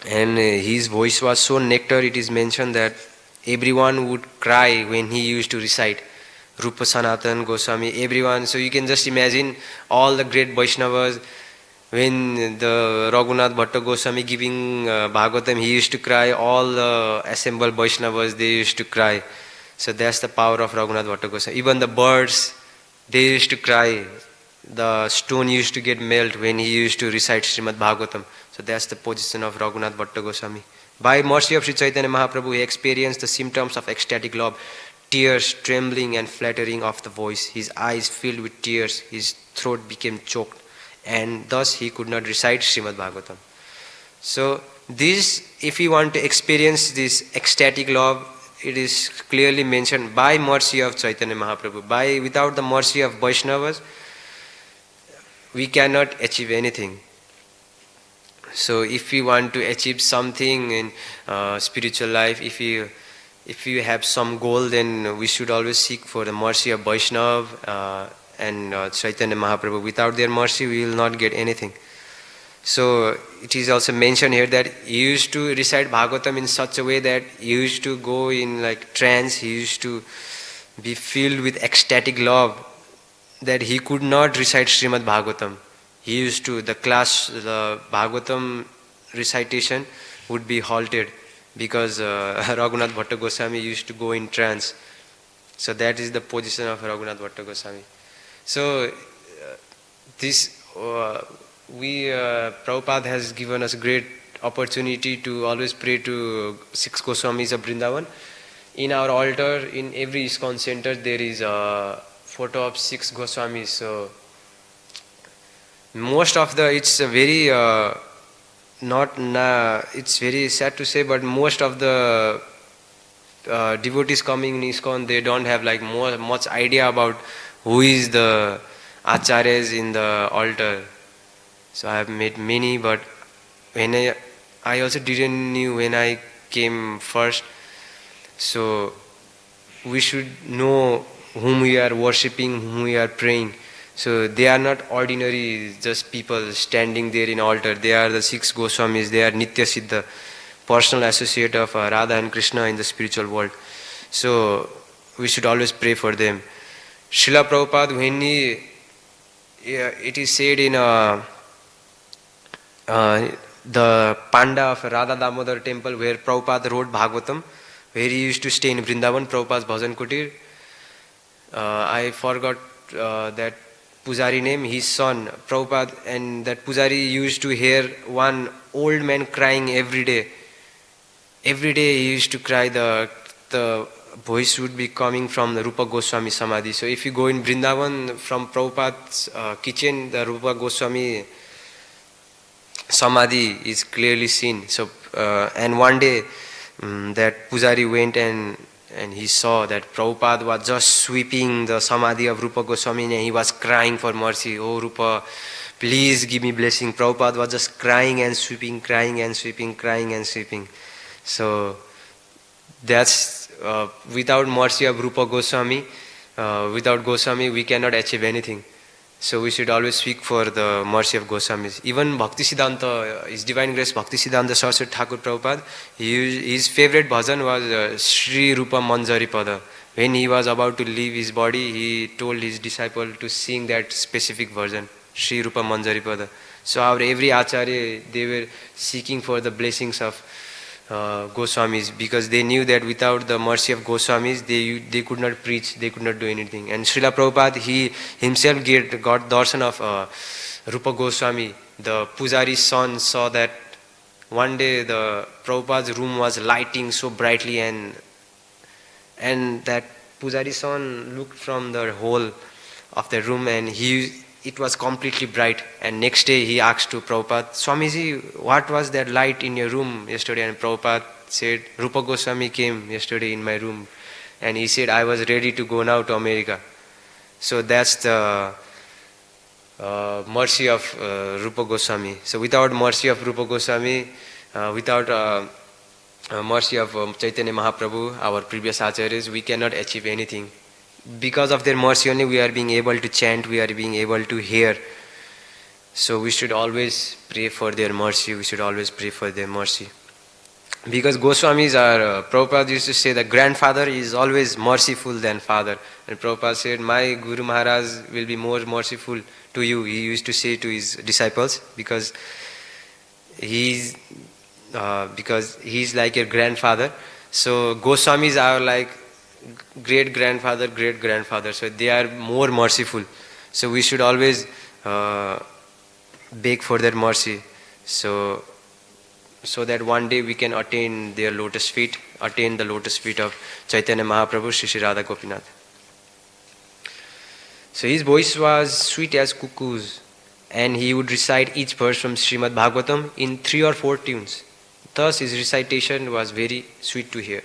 And his voice was so nectar, it is mentioned that everyone would cry when he used to recite Rupa Sanatan Goswami, everyone. So you can just imagine all the great Vaishnavas, when the Raghunath Bhatta Goswami giving Bhagavatam, he used to cry. All the assembled Vaishnavas, they used to cry. So that's the power of Raghunath Bhatta Goswami. Even the birds, they used to cry. The stone used to get melt when he used to recite Srimad Bhagavatam. So that's the position of Raghunath Bhatta Goswami. By mercy of Sri Chaitanya Mahaprabhu, he experienced the symptoms of ecstatic love, tears, trembling and fluttering of the voice. His eyes filled with tears, his throat became choked, and thus he could not recite Srimad Bhagavatam. So this, if you want to experience this ecstatic love, it is clearly mentioned by mercy of Chaitanya Mahaprabhu. Without the mercy of Vaishnavas, we cannot achieve anything. So if we want to achieve something in spiritual life, if you have some goal, then we should always seek for the mercy of Vaishnava and Chaitanya Mahaprabhu. Without their mercy, we will not get anything. So it is also mentioned here that he used to recite Bhagavatam in such a way that he used to go in like trance. He used to be filled with ecstatic love that he could not recite Srimad Bhagavatam. He used to, the Bhagavatam recitation would be halted because Raghunath Bhatta Goswami used to go in trance. So that is the position of Raghunath Bhatta Goswami. So Prabhupada has given us great opportunity to always pray to 6 Goswamis of Vrindavan. In our altar, in every ISKCON center, there is a photo of 6 Goswamis. So most of it's very it's very sad to say, but most of the devotees coming in ISKCON, they don't have like much idea about who is the acharyas in the altar. So I have met many, but when I also didn't knew when I came first. So we should know whom we are worshipping, whom we are praying. So they are not ordinary just people standing there in altar. They are the 6 Goswamis. They are Nitya Siddha, personal associate of Radha and Krishna in the spiritual world. So we should always pray for them. Srila Prabhupada, when it is said in the Panda of Radha Damodar temple where Prabhupada wrote Bhagavatam, where he used to stay in Vrindavan, Prabhupada's Bhajan Kutir. I forgot that Pujari name, his son, Prabhupada, and that Pujari used to hear one old man crying every day. Every day he used to cry, the voice would be coming from the Rupa Goswami Samadhi. So if you go in Vrindavan, from Prabhupada's kitchen, the Rupa Goswami Samadhi is clearly seen. So and one day that Pujari went and he saw that Prabhupada was just sweeping the Samadhi of Rupa Goswami and he was crying for mercy. Oh Rupa, please give me blessing. Prabhupada was just crying and sweeping, crying and sweeping, crying and sweeping. So that's without mercy of Rupa Goswami, without Goswami we cannot achieve anything. So we should always seek for the mercy of Goswamis. Even Bhaktisiddhanta, His Divine Grace Bhaktisiddhanta Saraswati Thakur Prabhupada, his favorite bhajan was Sri Rupa Manjari Pada. When he was about to leave his body, he told his disciple to sing that specific version, Sri Rupa Manjari Pada. So our every acharya, they were seeking for the blessings of Goswamis, because they knew that without the mercy of Goswamis, they could not preach, they could not do anything. And Srila Prabhupada, he himself got darshan of Rupa Goswami. The Pujari's son saw that One day the Prabhupada's room was lighting so brightly, and that Pujari son looked from the hole of the room, and it was completely bright. And next day he asked to Prabhupada, Swamiji, what was that light in your room yesterday? And Prabhupada said, Rupa Goswami came yesterday in my room, and he said I was ready to go now to America. So that's the mercy of Rupa Goswami. So without mercy of Rupa Goswami, without mercy of Chaitanya Mahaprabhu, our previous acharyas, we cannot achieve anything. Because of their mercy only we are being able to chant, we are being able to hear. So we should always pray for their mercy, we should always pray for their mercy. Because Goswamis are, Prabhupada used to say that grandfather is always merciful than father. And Prabhupada said, my Guru Maharaj will be more merciful to you. He used to say to his disciples, because he's like your grandfather. So Goswamis are like great grandfather, so they are more merciful. So we should always beg for their mercy, so that one day we can attain their lotus feet, attain the lotus feet of Chaitanya Mahaprabhu, Shri Shri Radha Gopinath. So his voice was sweet as cuckoos, and he would recite each verse from Srimad Bhagavatam in 3 or 4 tunes. Thus his recitation was very sweet to hear.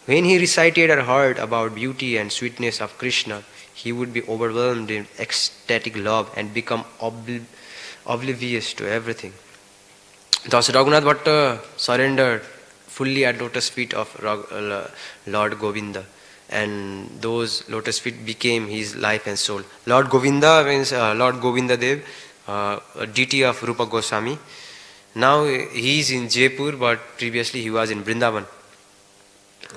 When he recited or heard about beauty and sweetness of Krishna, he would be overwhelmed in ecstatic love and become oblivious to everything. Thus Raghunath Bhatta surrendered fully at lotus feet of Lord Govinda, and those lotus feet became his life and soul. Lord Govinda means Lord Govinda Dev, a deity of Rupa Goswami. Now he is in Jaipur, but previously he was in Vrindavan.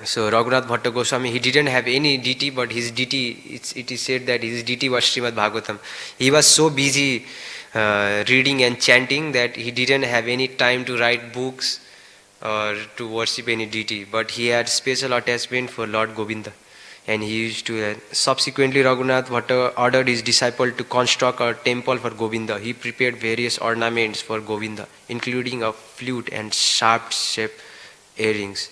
So Raghunath Bhatta Goswami, he didn't have any deity, but his deity, it is said that his deity was Srimad Bhagavatam. He was so busy reading and chanting that he didn't have any time to write books or to worship any deity, but he had special attachment for Lord Govinda. And he used to, subsequently Raghunath Bhatta ordered his disciple to construct a temple for Govinda. He prepared various ornaments for Govinda, including a flute and sharp-shaped earrings.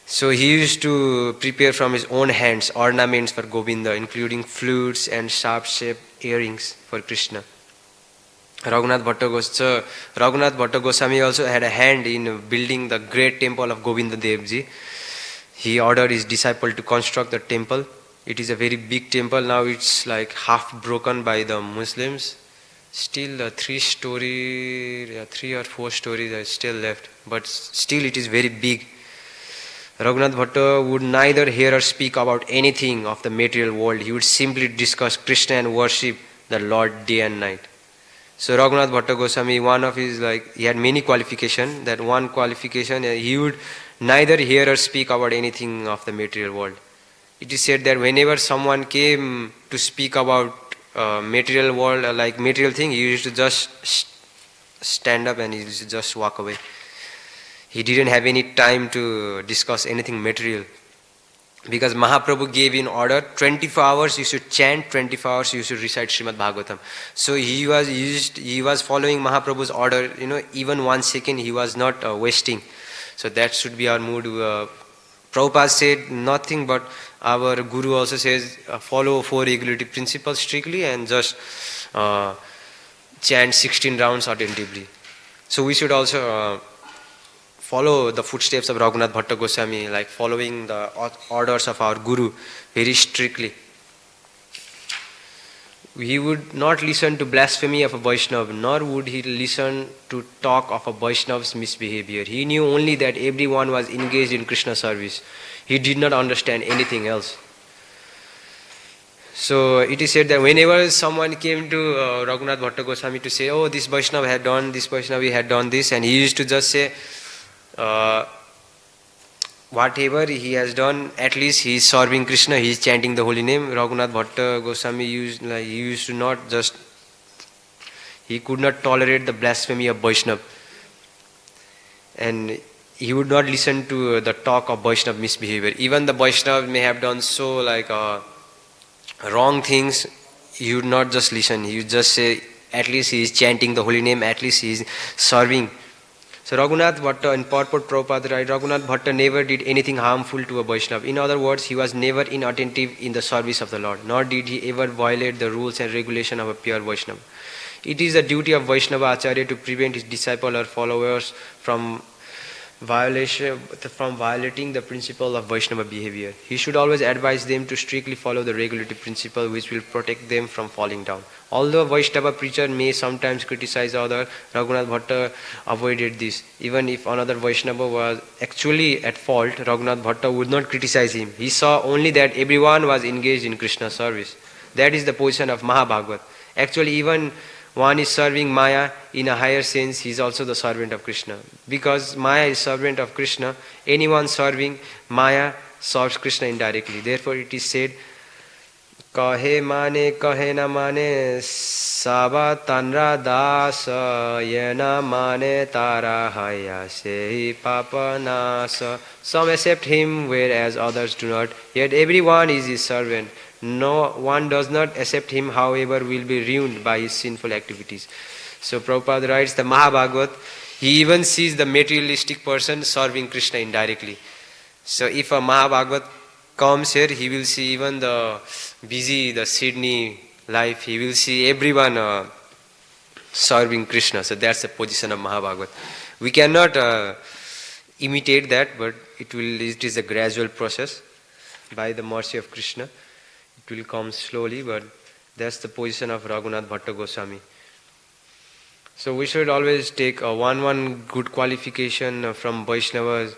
So he used to prepare from his own hands ornaments for Govinda, including flutes and sharp-shaped earrings for Krishna. Raghunath Bhatta Goswami also had a hand in building the great temple of Govinda Devji. He ordered his disciple to construct the temple. It is a very big temple. Now it's like half broken by the Muslims. Still 3 or 4 stories are still left, but still it is very big. Raghunath Bhatta would neither hear or speak about anything of the material world. He would simply discuss Krishna and worship the Lord day and night. So Raghunath Bhatta Goswami, one of his, he had many qualifications. That one qualification, he would neither hear or speak about anything of the material world. It is said that whenever someone came to speak about material world, like material thing, he used to just stand up and he used to just walk away. He didn't have any time to discuss anything material, because Mahaprabhu gave in order 24 hours you should chant, 24 hours you should recite Srimad Bhagavatam. So he was following Mahaprabhu's order, even 1 second he was not wasting. So that should be our mood. Prabhupada said nothing, but our Guru also says follow 4 regulative principles strictly and just chant 16 rounds attentively. So we should also follow the footsteps of Raghunath Bhatta Goswami, like following the orders of our Guru very strictly. He would not listen to blasphemy of a Vaishnava, nor would he listen to talk of a Vaishnava's misbehavior. He knew only that everyone was engaged in Krishna service. He did not understand anything else. So it is said that whenever someone came to Raghunath Bhatta Goswami to say, oh, this Vaishnava had done, this Vaishnava had done this, and he used to just say, whatever he has done, at least he is serving Krishna, he is chanting the holy name. Raghunath Bhatta Goswami used to not just, he could not tolerate the blasphemy of Vaishnava, and he would not listen to the talk of Vaishnava misbehavior. Even the Vaishnava may have done so wrong things, he would not just listen, he would just say, at least he is chanting the holy name, at least he is serving. So Raghunath Bhatta in purport Prabhupada writes, Raghunath Bhatta never did anything harmful to a Vaishnava. In other words, he was never inattentive in the service of the Lord, nor did he ever violate the rules and regulation of a pure Vaishnava. It is the duty of Vaishnava Acharya to prevent his disciple or followers from violating the principle of Vaishnava behavior. He should always advise them to strictly follow the regulative principle which will protect them from falling down. Although a Vaishnava preacher may sometimes criticize others, Raghunath Bhatta avoided this. Even if another Vaishnava was actually at fault, Raghunath Bhatta would not criticize him. He saw only that everyone was engaged in Krishna service. That is the position of Mahabhagavat. Actually, even one is serving Maya in a higher sense, he is also the servant of Krishna. Because Maya is servant of Krishna, anyone serving Maya serves Krishna indirectly. Therefore it is said, Kahe mane kahe na mane saba tanra dasa yena mane tara haya sehi papa nasa. Some accept him whereas others do not, yet everyone is his servant. No one does not accept him, however, will be ruined by his sinful activities. So Prabhupada writes, the Mahabhagavat, he even sees the materialistic person serving Krishna indirectly. So if a Mahabhagavat comes here, he will see even the Sydney life, he will see everyone serving Krishna. So that's the position of Mahabhagavat. We cannot imitate that, but it is a gradual process by the mercy of Krishna. It will come slowly, but that's the position of Raghunath Bhatta Goswami. So we should always take one good qualification from Vaishnavas,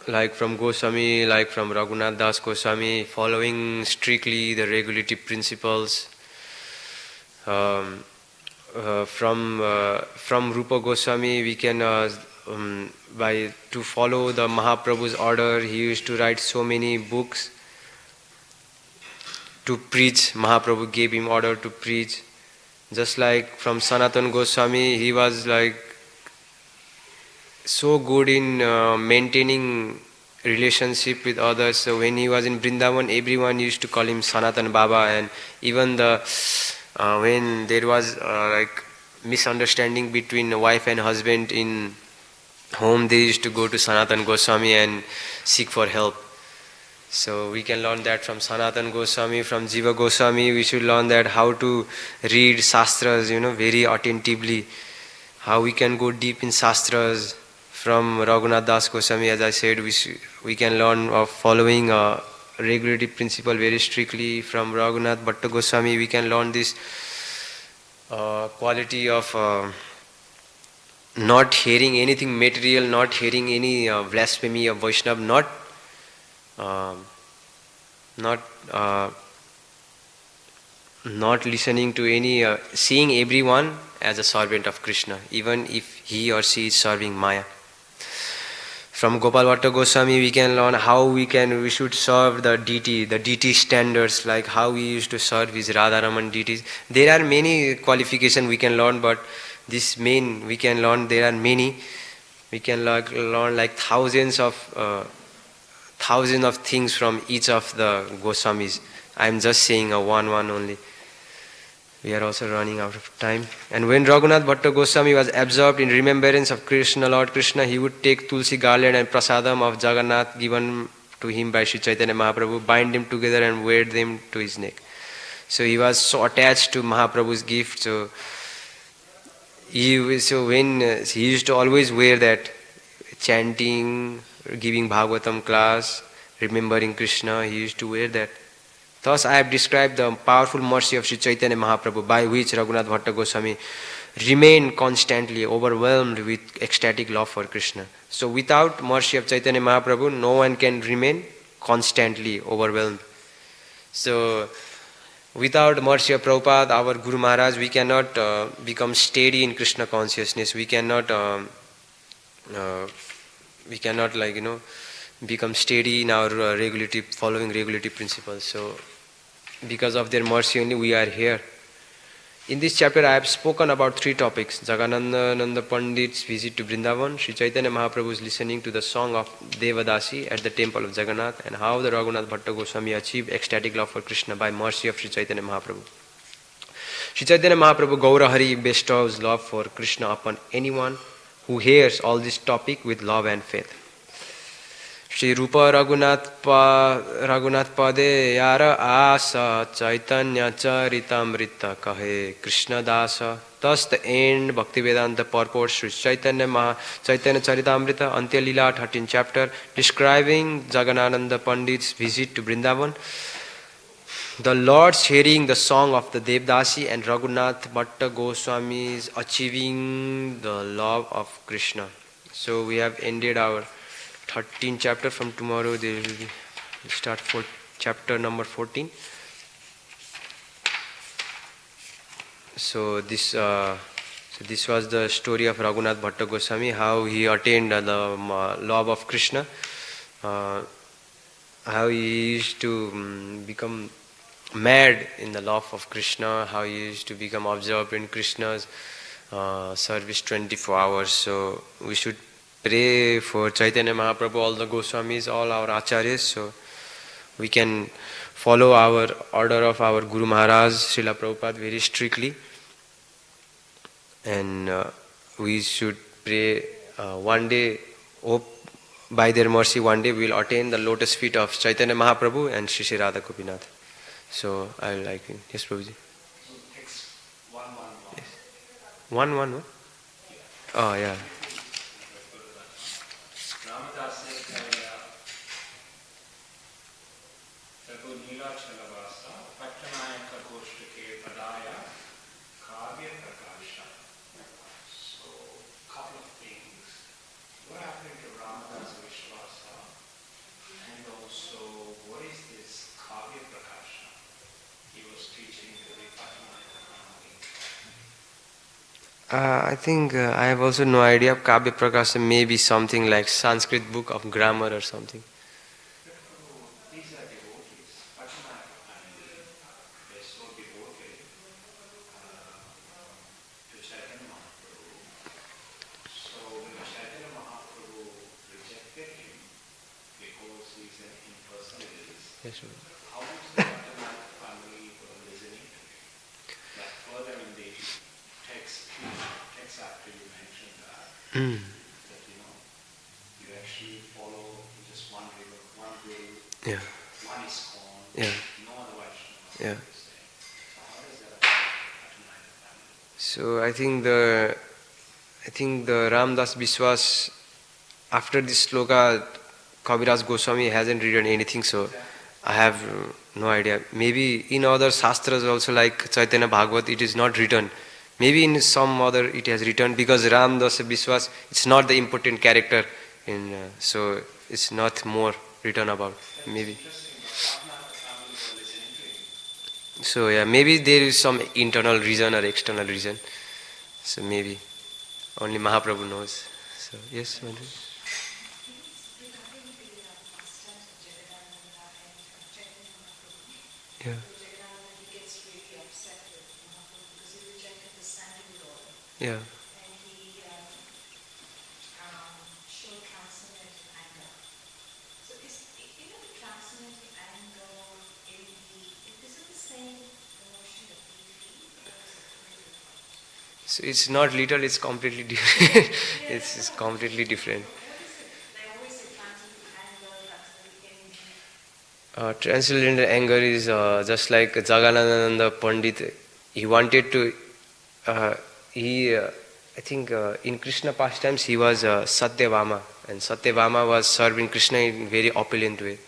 like from Goswami, like from Raghunath Das Goswami, following strictly the regulative principles. From Rupa Goswami, we can to follow the Mahaprabhu's order. He used to write so many books to preach. Mahaprabhu gave him order to preach. Just like from Sanatana Goswami, he was like so good in maintaining relationship with others. So when he was in Vrindavan, everyone used to call him Sanatana Baba, and even when there was like misunderstanding between wife and husband in home, they used to go to Sanatana Goswami and seek for help. So we can learn that from Sanatana Goswami, from Jiva Goswami. We should learn that how to read Shastras, very attentively. How we can go deep in Shastras. From Raghunath Das Goswami, as I said, we can learn of following a regulative principle very strictly. From Raghunath Bhatta Goswami, we can learn this quality of not hearing anything material, not hearing any blasphemy of Vaishnava, not listening to any, seeing everyone as a servant of Krishna, even if he or she is serving Maya. From Gopal Bhatta Goswami, we can learn how we should serve the deity standards, like how we used to serve his Radharaman deities. There are many qualifications we can learn, but this main we can learn. There are many. We can learn like thousands of things from each of the Goswamis. I am just saying one only. We are also running out of time. And when Raghunath Bhatta Goswami was absorbed in remembrance of Krishna, Lord Krishna, he would take tulsi garland and prasadam of Jagannath given to him by Sri Chaitanya Mahaprabhu, bind them together and wear them to his neck. So he was so attached to Mahaprabhu's gift. So when he used to always wear that, chanting, giving Bhagavatam class, remembering Krishna, he used to wear that. Thus I have described the powerful mercy of Sri Chaitanya Mahaprabhu, by which Raghunath Bhatta Goswami remained constantly overwhelmed with ecstatic love for Krishna. So without mercy of Chaitanya Mahaprabhu, no one can remain constantly overwhelmed. So without mercy of Prabhupada, our Guru Maharaj, we cannot become steady in Krishna consciousness. We cannot become steady in our following regulative principles. So because of their mercy only we are here. In this chapter I have spoken about 3 topics: Jagadananda Pandit's visit to Vrindavan, Sri Chaitanya Mahaprabhu's listening to the song of Devadasi at the temple of Jagannath, and how the Raghunath Bhatta Goswami achieved ecstatic love for Krishna by mercy of Sri Chaitanya Mahaprabhu. Sri Chaitanya Mahaprabhu Gaura Hari bestows love for Krishna upon anyone who hears all this topic with love and faith. Shri Rupa Raghunath Pade Yara Asa Chaitanya Charitamrita Kahe Krishna Dasa. Thus the end Bhaktivedanta purport Shri Chaitanya Charitamrita Antya Leela 13th chapter describing Jagannananda Pandit's visit to Vrindavan. The Lord's hearing the song of the Devdasi and Raghunath Bhatta Goswami's achieving the love of Krishna. So we have ended our 13th chapter. From tomorrow they will start for chapter number 14. So this was the story of Raghunath Bhatta Goswami, how he attained the love of Krishna, how he used to become mad in the love of Krishna, how he used to become absorbed in Krishna's service 24 hours. So we should pray for Chaitanya Mahaprabhu, all the Goswamis, all our Acharyas, so we can follow our order of our Guru Maharaj, Srila Prabhupada, very strictly. And we should pray one day, hope by their mercy, one day we will attain the lotus feet of Chaitanya Mahaprabhu and Shri Shri Radha Gopinath. So I will like it. Yes, Prabhuji. So text 111. Yes. 111? Oh, yeah. I think I have also no idea. Kavya Prakasha may be something like Sanskrit book of grammar or something. These are devotees. They're so devoted to Chaitanya Mahaprabhu. So when Chaitanya Mahaprabhu rejected him because he's an impersonalist, Yes, sir. how is the Bhattanayaka family listening to him? Like further in the text after you mentioned that you actually follow just one river, one guru, Yeah. one ISKCON, Yeah. no other Vaishnava. Yeah. So how does that affect the family? So I think the Ramdas Biswas, after this sloka, Kaviraj Goswami hasn't written anything, so I have no idea. Maybe in other Shastras also, like Chaitanya Bhagavat, it is not written. Maybe in some other it has written, because Ramdas Biswas, it's not the important character, so it's not more written about. Maybe. So yeah, maybe there is some internal reason or external reason. So maybe only Mahaprabhu knows. So yes, Madhu. Yeah. Yeah. So it's not little, it's completely different. It's completely different. Transcendental anger is just like Jagannananda Pandit. He wanted to, I think in Krishna pastimes he was Satyabhama, and Satyabhama was serving Krishna in very opulent way.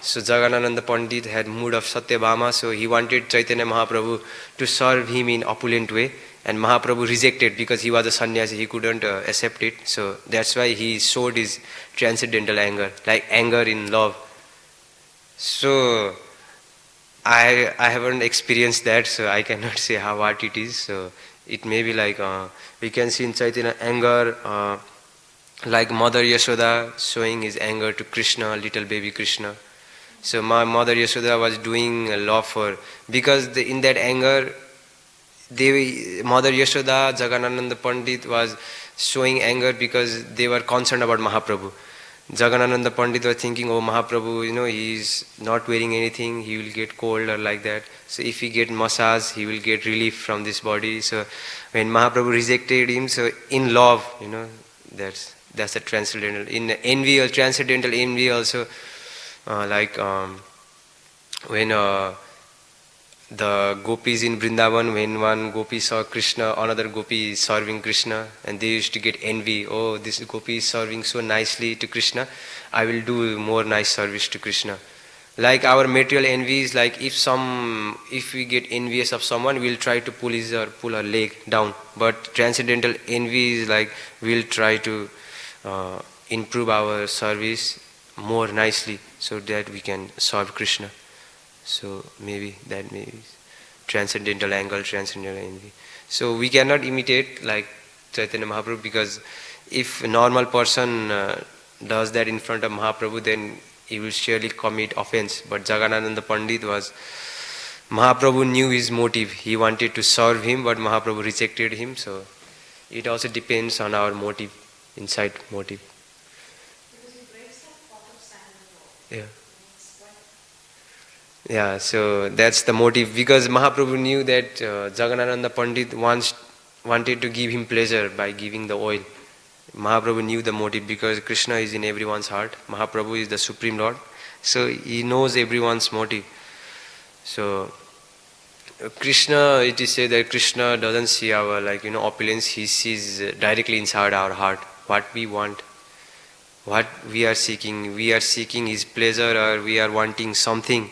So Jagannananda Pandit had mood of Satyabhama, so he wanted Chaitanya Mahaprabhu to serve him in opulent way, and Mahaprabhu rejected because he was a sannyasi, he couldn't accept it. So that's why he showed his transcendental anger, like anger in love. So I haven't experienced that, so I cannot say what it is. So it may be like we can see in Chaitanya anger, like Mother Yashoda showing his anger to Krishna, little baby Krishna. So my Mother Yashoda was doing a law for, because in that anger, Mother Yashoda, Jagannananda Pandit was showing anger because they were concerned about Mahaprabhu. Jagannananda Pandit was thinking, oh Mahaprabhu, he is not wearing anything, he will get cold or like that. So if he get massage, he will get relief from this body. So when Mahaprabhu rejected him, so in love, that's a transcendental. In envy or transcendental envy also, when the gopis in Vrindavan, when one gopi saw Krishna, another gopi is serving Krishna, and they used to get envy. Oh, this gopi is serving so nicely to Krishna, I will do more nice service to Krishna. Like our material envy is like if we get envious of someone, we'll try to pull our leg down. But transcendental envy is like we'll try to improve our service more nicely so that we can serve Krishna. So maybe that may be transcendental angle, transcendental envy. So we cannot imitate like Chaitanya Mahaprabhu, because if a normal person does that in front of Mahaprabhu, then he will surely commit offense. But Jagannananda Pandit Mahaprabhu knew his motive. He wanted to serve him, but Mahaprabhu rejected him. So it also depends on our motive, inside motive. Because he breaks that pot of sand. Yeah. Yeah, so that's the motive, because Mahaprabhu knew that Jagannananda Pandit wanted to give him pleasure by giving the oil. Mahaprabhu knew the motive, because Krishna is in everyone's heart. Mahaprabhu is the Supreme Lord, so he knows everyone's motive. So Krishna, it is said that Krishna doesn't see our opulence, he sees directly inside our heart what we want, what we are seeking. We are seeking his pleasure, or we are wanting something.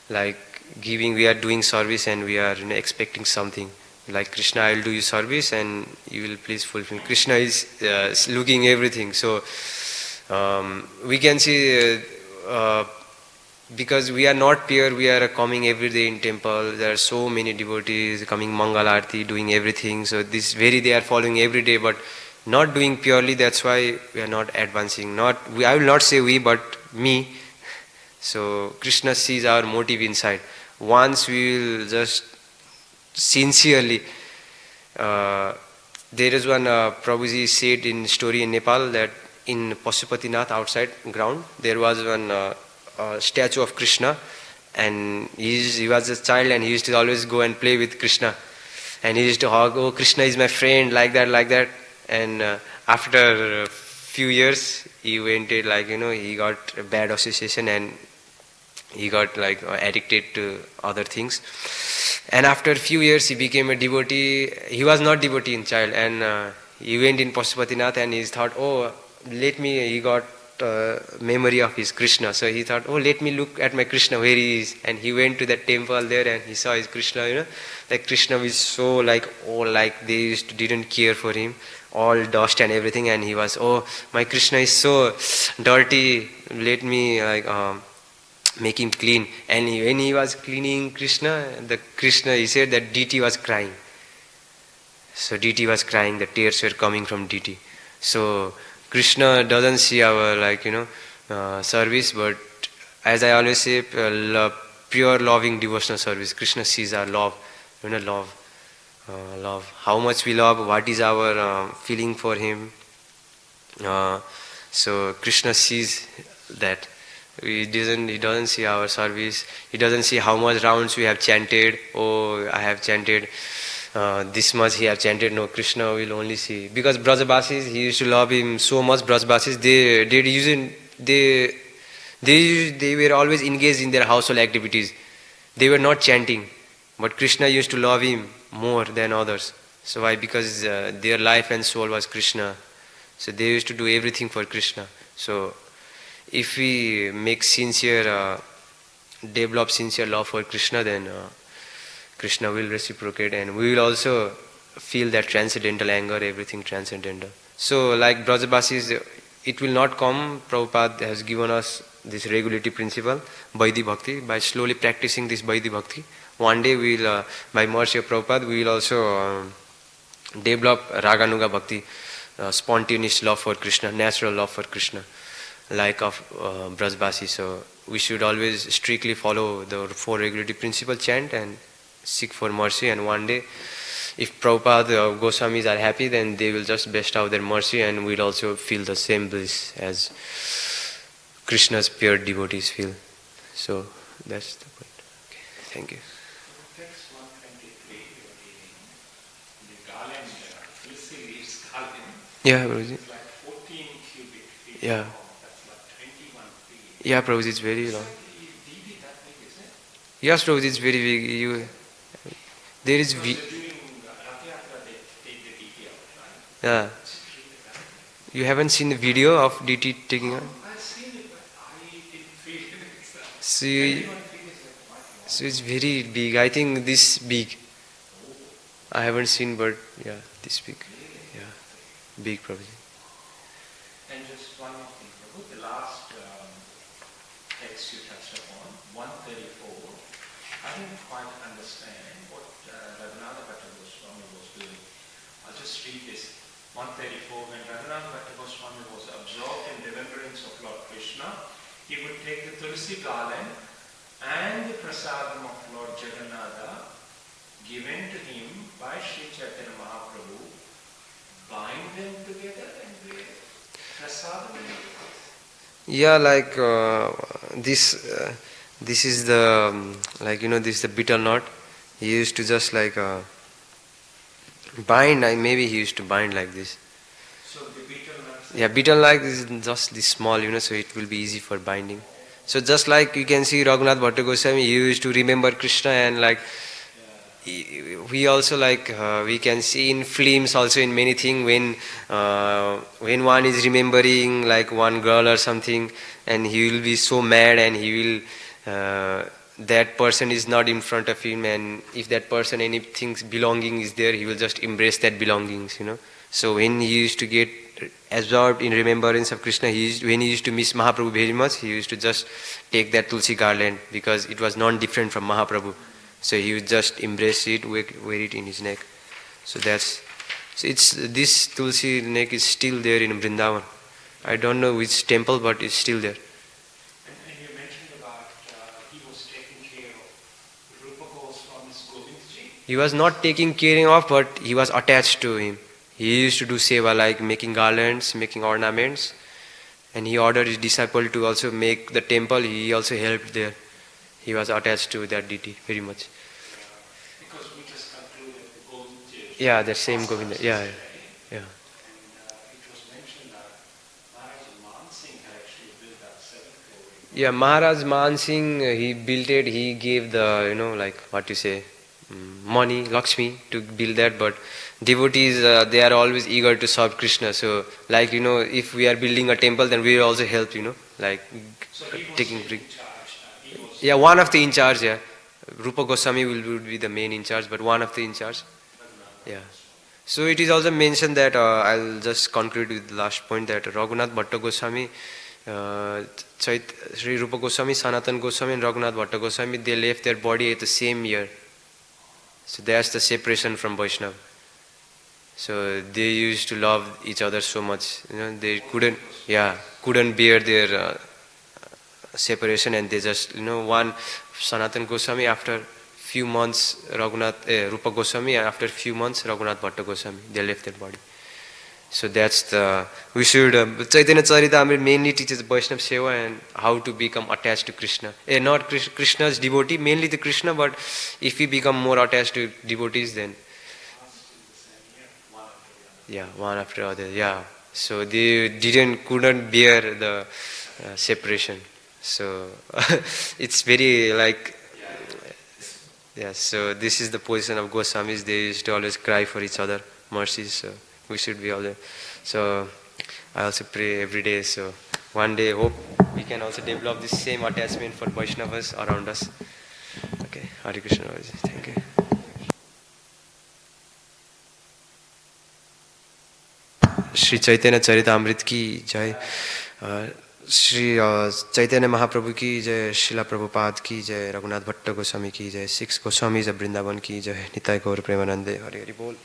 Like giving, we are doing service and we are expecting something. Like Krishna, I will do you service and you will please fulfill. Krishna is looking everything. So we can see because we are not pure, we are coming every day in temple. There are so many devotees coming Mangal Aarti, doing everything. So this very they are following every day, but not doing purely. That's why we are not advancing. I will not say we, but me. So Krishna sees our motive inside. Once we will just sincerely, there is one Prabhuji said in story in Nepal that in Pasupatinath outside ground there was one statue of Krishna, and he was a child and he used to always go and play with Krishna, and he used to hug, oh Krishna is my friend, like that, and after a few years he went he got a bad association and he got addicted to other things, and after a few years he became a devotee. He was not devotee in child, and he went in Pasupatinath and he thought, oh he got memory of his Krishna, so he thought, oh let me look at my Krishna where he is, and he went to that temple there and he saw his Krishna, like Krishna was so they didn't care for him, all dust and everything, and he was, oh my Krishna is so dirty, let me make him clean. And when he was cleaning Krishna, he said that deity was crying. So deity was crying, the tears were coming from deity. So Krishna doesn't see our service, but as I always say, pure loving devotional service. Krishna sees our love, love, how much we love, what is our feeling for him. So Krishna sees that. He doesn't see our service. He doesn't see how much rounds we have chanted. Oh, I have chanted this much. He have chanted. No, Krishna will only see, because Brajabasis, he used to love him so much. Brajabasis, they were always engaged in their household activities. They were not chanting, but Krishna used to love him more than others. So why? Because their life and soul was Krishna. So they used to do everything for Krishna. So if we develop sincere love for Krishna, then Krishna will reciprocate, and we will also feel that transcendental anger, everything transcendental. So like Brajabasis, it will not come. Prabhupada has given us this regulative principle, Vaidhi Bhakti. By slowly practicing this Vaidhi Bhakti, one day we will, by mercy of Prabhupada, we will also develop Raganuga Bhakti, spontaneous love for Krishna, natural love for Krishna, like of Brajbasi. So we should always strictly follow the four regulative principle, chant and seek for mercy, and one day if Prabhupada or Goswamis are happy, then they will just bestow their mercy, and we'll also feel the same bliss as Krishna's pure devotees feel. So that's the point. Okay, thank you. Text 123, you're reading the garland, tulsi leaves garland. Yeah, Prabhuji. It's like 14 cubic feet Yeah. long. That's like 21 feet. Yeah, Prabhuji, it's very It's long. like DD that big, is it? Yes, Prabhuji, it's very big. There is Because they're doing Rath Yatra, they take the DD out, right? yeah. It's really bad. You haven't seen the video of DT taking out? I've seen it, but I didn't feel it. It's So, 21 feet is like quite long. so it's very big. I think this big. I haven't seen, but yeah, this big. Yeah, big Prabhuji. And just one more thing, Prabhu, the last text you touched upon, 134, I didn't quite understand what Raghunath Bhatta Goswami was doing. I'll just read this. 134, when Raghunath Bhatta Goswami was absorbed in remembrance of Lord Krishna, he would take the tulsi garland and the prasadam of Lord Jagannatha given to him by Sri Chaitanya Mahaprabhu, bind them together and wear prasadam. Yeah, like this is the like this is the betel knot. He used to just like bind. Maybe he used to bind like this. So the betel nuts. Yeah, betel like this is just this small, so it will be easy for binding. So just like you can see Raghunath Bhatta Goswami, he used to remember Krishna, and like we also like we can see in films also in many things when one is remembering like one girl or something, and he will be so mad, and he will that person is not in front of him, and if that person anything belonging is there, he will just embrace that belongings. So when he used to get absorbed in remembrance of Krishna, when he used to miss Mahaprabhu very much, he used to just take that tulsi garland, because it was non-different from Mahaprabhu. So he would just embrace it, wear it in his neck. So it's this tulsi neck is still there in Vrindavan. I don't know which temple, but it's still there. And you mentioned about he was taking care of Rupa Goswami's Govindji. He was not taking care of, but he was attached to him. He used to do seva, like making garlands, making ornaments, and he ordered his disciple to also make the temple. He also helped there. He was attached to that deity very much. Because we just concluded the Govindji. Yeah, the same Govinda. Yeah. And Yeah. it was mentioned that Maharaj Man Singh had actually built that 7th glory. Yeah, Maharaj Man Singh, he built it. He gave the, like what you say, money, Lakshmi, to build that. But devotees, they are always eager to serve Krishna. So, like, if we are building a temple, then we will also help, like So he was taking in brick. charge. He was Yeah, one of the in charge, yeah. Rupa Goswami will be the main in charge, but one of the in charge. Yeah. So it is also mentioned that, I'll just conclude with the last point, that Raghunath Bhatta Goswami, Sri Rupa Goswami, Sanatan Goswami and Raghunath Bhatta Goswami, they left their body at the same year. So that's the separation from Vaishnava. So they used to love each other so much. They couldn't bear their separation, and they just, one Sanatan Goswami, after few months Rupa Goswami, and after few months Raghunath Bhatta Goswami, they left their body. So that's we should, Chaitanya Charitamrita mainly teaches Vaishnava Seva and how to become attached to Krishna. Not Krishna's devotee, mainly the Krishna, but if we become more attached to devotees, then one after the other, yeah. So they couldn't bear the separation. So it's very like, yeah, so this is the position of Goswamis. They used to always cry for each other, mercies. So we should be all there. So I also pray every day. So one day, hope we can also develop this same attachment for Vaishnavas around us. Okay, Hare Krishna. Thank you. Shri Chaitanya Charitamrita की जय, श्री चैतन्य महाप्रभु की जय, शिला प्रभुपाद की जय, रघुनाथ भट्ट गोस्वामी की जय, 6 Goswamis of Vrindavan की जय, निताय गौर प्रेमानंदे, हरि हरि बोल।